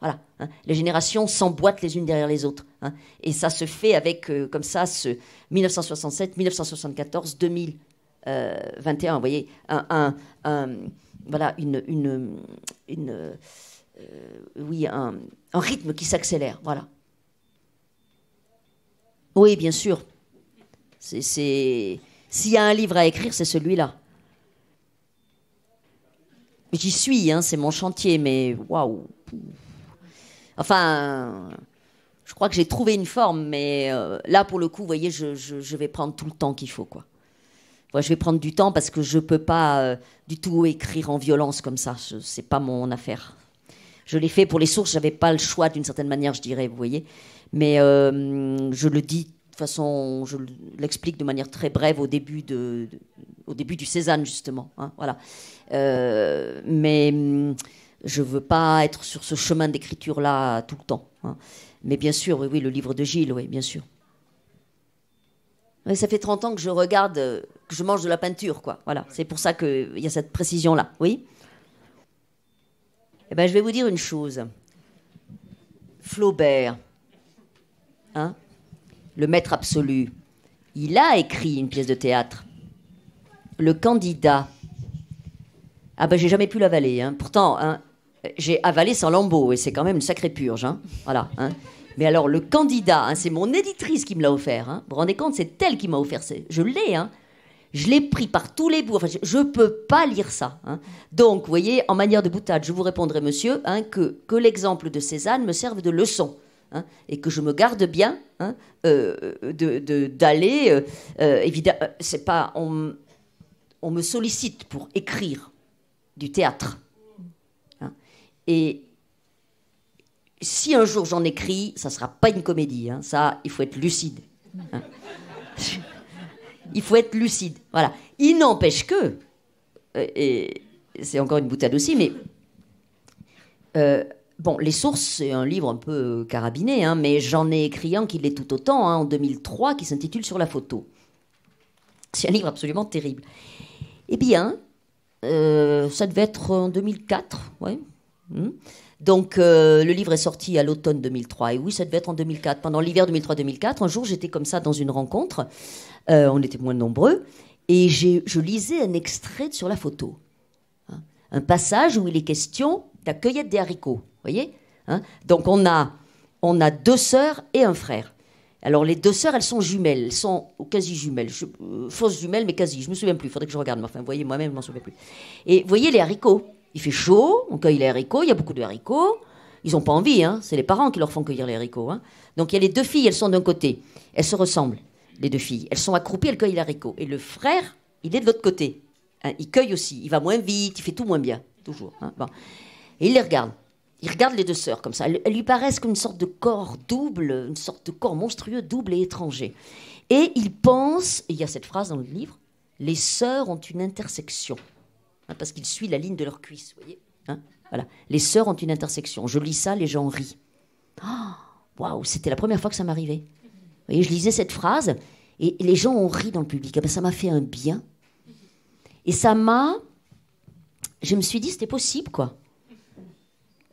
Voilà, hein, les générations s'emboîtent les unes derrière les autres. Hein, et ça se fait avec, comme ça, ce 1967, 1974, 2021. Vous voyez, voilà, oui, un rythme qui s'accélère, voilà. Oui, bien sûr. S'il y a un livre à écrire, c'est celui-là. J'y suis, hein, c'est mon chantier, mais waouh. Enfin, je crois que j'ai trouvé une forme, mais là, pour le coup, vous voyez, je vais prendre tout le temps qu'il faut, quoi. Ouais, je vais prendre du temps parce que je ne peux pas du tout écrire en violence comme ça. C'est pas mon affaire. Je l'ai fait pour les sources, j'avais pas le choix d'une certaine manière, je dirais, vous voyez. Mais je le dis de façon, je l'explique de manière très brève au début du Cézanne, justement. Hein, voilà. Mais je veux pas être sur ce chemin d'écriture-là tout le temps. Hein. Mais bien sûr, oui, le livre de Gilles, oui, bien sûr. Oui, ça fait 30 ans que je regarde, que je mange de la peinture, quoi. Voilà, c'est pour ça qu'il y a cette précision-là, oui. Eh ben, je vais vous dire une chose. Flaubert, hein, le maître absolu, il a écrit une pièce de théâtre. Le candidat. Ah ben, j'ai jamais pu l'avaler. Hein. Pourtant, hein, j'ai avalé sans lambeau, et c'est quand même une sacrée purge. Hein. Voilà. Hein. Mais alors, le candidat, hein, c'est mon éditrice qui me l'a offert. Hein. Vous vous rendez compte, c'est elle qui m'a offert. Je l'ai, hein. Je l'ai pris par tous les bouts. Enfin, je ne peux pas lire ça. Hein. Donc, vous voyez, en manière de boutade, je vous répondrai, monsieur, hein, que l'exemple de Cézanne me serve de leçon. Hein, et que je me garde bien hein, d'aller... évidemment, c'est pas... On me sollicite pour écrire du théâtre. Hein, et si un jour j'en écris, ça ne sera pas une comédie. Hein, ça, il faut être lucide. Hein. Il faut être lucide. Voilà. Il n'empêche que, et c'est encore une boutade aussi, mais bon, Les Sources, c'est un livre un peu carabiné, hein, mais j'en ai écrit un qui l'est tout autant, hein, en 2003, qui s'intitule Sur la photo. C'est un livre absolument terrible. Eh bien, ça devait être en 2004, ouais. Donc, le livre est sorti à l'automne 2003. Et oui, ça devait être en 2004. Pendant l'hiver 2003-2004, un jour, j'étais comme ça dans une rencontre. On était moins nombreux. Et je lisais un extrait de Sur la photo. Hein, un passage où il est question de la cueillette des haricots. Vous voyez hein. Donc, on a 2 sœurs et un frère. Alors, les 2 sœurs, elles sont jumelles. Elles sont quasi jumelles. Fausses jumelles, mais quasi. Je ne me souviens plus. Il faudrait que je regarde. Mais enfin, vous voyez, moi-même, je ne m'en souviens plus. Et vous voyez les haricots. Il fait chaud, on cueille les haricots, il y a beaucoup de haricots. Ils n'ont pas envie, hein, c'est les parents qui leur font cueillir les haricots. Hein. Donc il y a les 2 filles, elles sont d'un côté. Elles se ressemblent, les 2 filles. Elles sont accroupies, elles cueillent les haricots. Et le frère, il est de l'autre côté. Hein, il cueille aussi, il va moins vite, il fait tout moins bien, toujours. Hein, bon. Et il les regarde. Il regarde les 2 sœurs comme ça. Elles lui paraissent comme une sorte de corps double, une sorte de corps monstrueux, double et étranger. Et il pense, et il y a cette phrase dans le livre, les sœurs ont une intersection. Hein, parce qu'il suit la ligne de leur cuisse, vous voyez hein voilà. Les sœurs ont une intersection. Je lis ça, les gens rient. Waouh, c'était la première fois que ça m'arrivait. Vous voyez, je lisais cette phrase, et les gens ont ri dans le public. Eh ben, ça m'a fait un bien. Et ça m'a... Je me suis dit, c'était possible, quoi.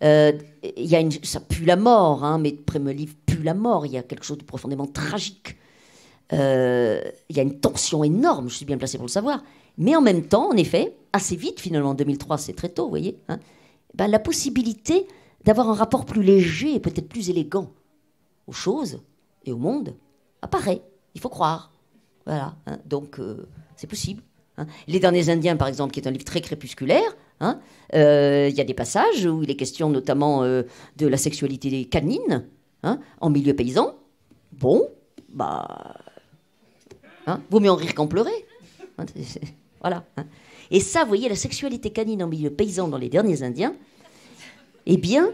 Ça pue la mort, hein, mes premiers livres puent la mort. Il y a quelque chose de profondément tragique. Il y a une tension énorme, je suis bien placée pour le savoir. Mais en même temps, en effet, assez vite, finalement, en 2003, c'est très tôt, vous voyez, hein, ben, la possibilité d'avoir un rapport plus léger et peut-être plus élégant aux choses et au monde apparaît. Il faut croire. Voilà. Hein, donc, c'est possible. Hein. Les Derniers Indiens, par exemple, qui est un livre très crépusculaire, hein, y a des passages où il est question notamment de la sexualité canine hein, en milieu paysan. Bon, bah... Hein, vaut mieux en rire qu'en pleurer. Hein, voilà. Hein. Et ça, vous voyez, la sexualité canine en milieu paysan dans Les Derniers Indiens, eh bien,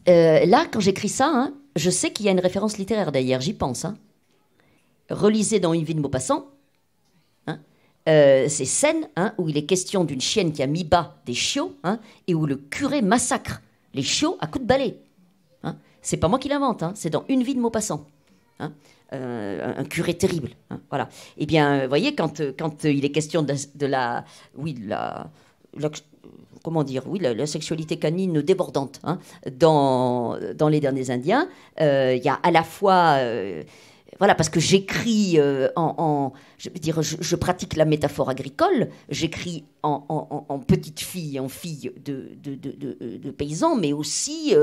là, quand j'écris ça, hein, je sais qu'il y a une référence littéraire d'ailleurs, j'y pense. Hein. Relisez dans Une vie de Maupassant, hein, ces scènes hein, où il est question d'une chienne qui a mis bas des chiots hein, et où le curé massacre les chiots à coups de balai. Hein. C'est pas moi qui l'invente, hein, c'est dans Une vie de Maupassant. Hein. Un curé terrible. Hein, voilà. Eh bien, vous voyez, quand il est question de la sexualité canine débordante hein, dans Les Derniers Indiens, il y a à la fois... voilà, parce que j'écris je veux dire, je pratique la métaphore agricole, j'écris en petite fille, en fille de paysans, mais aussi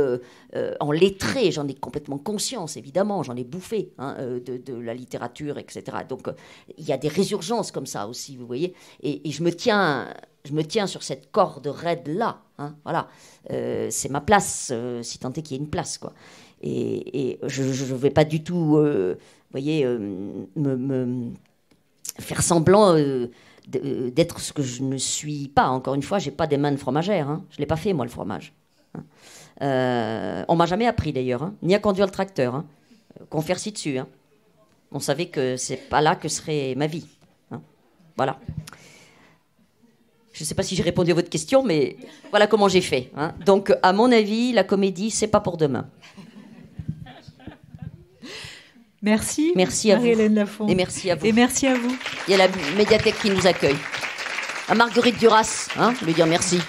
en lettré, j'en ai complètement conscience, évidemment, j'en ai bouffé hein, de la littérature, etc. Donc, il y a des résurgences comme ça aussi, vous voyez, et je me tiens sur cette corde raide-là, hein, voilà, c'est ma place, si tant est qu'il y ait une place, quoi. Et je ne vais pas du tout, voyez, me faire semblant d'être ce que je ne suis pas. Encore une fois, je n'ai pas des mains de fromagère. Hein. Je ne l'ai pas fait, moi, le fromage. Hein. On ne m'a jamais appris, d'ailleurs, hein, ni à conduire le tracteur. Hein. Qu'on farcit dessus. Hein. On savait que ce n'est pas là que serait ma vie. Hein. Voilà. Je ne sais pas si j'ai répondu à votre question, mais voilà comment j'ai fait. Hein. Donc, à mon avis, la comédie, ce n'est pas pour demain. Merci. Merci à Marie-Hélène vous. Lafont. Et merci à vous. Et merci à vous. Il y a la médiathèque qui nous accueille. À Marguerite Duras, hein, lui dire merci.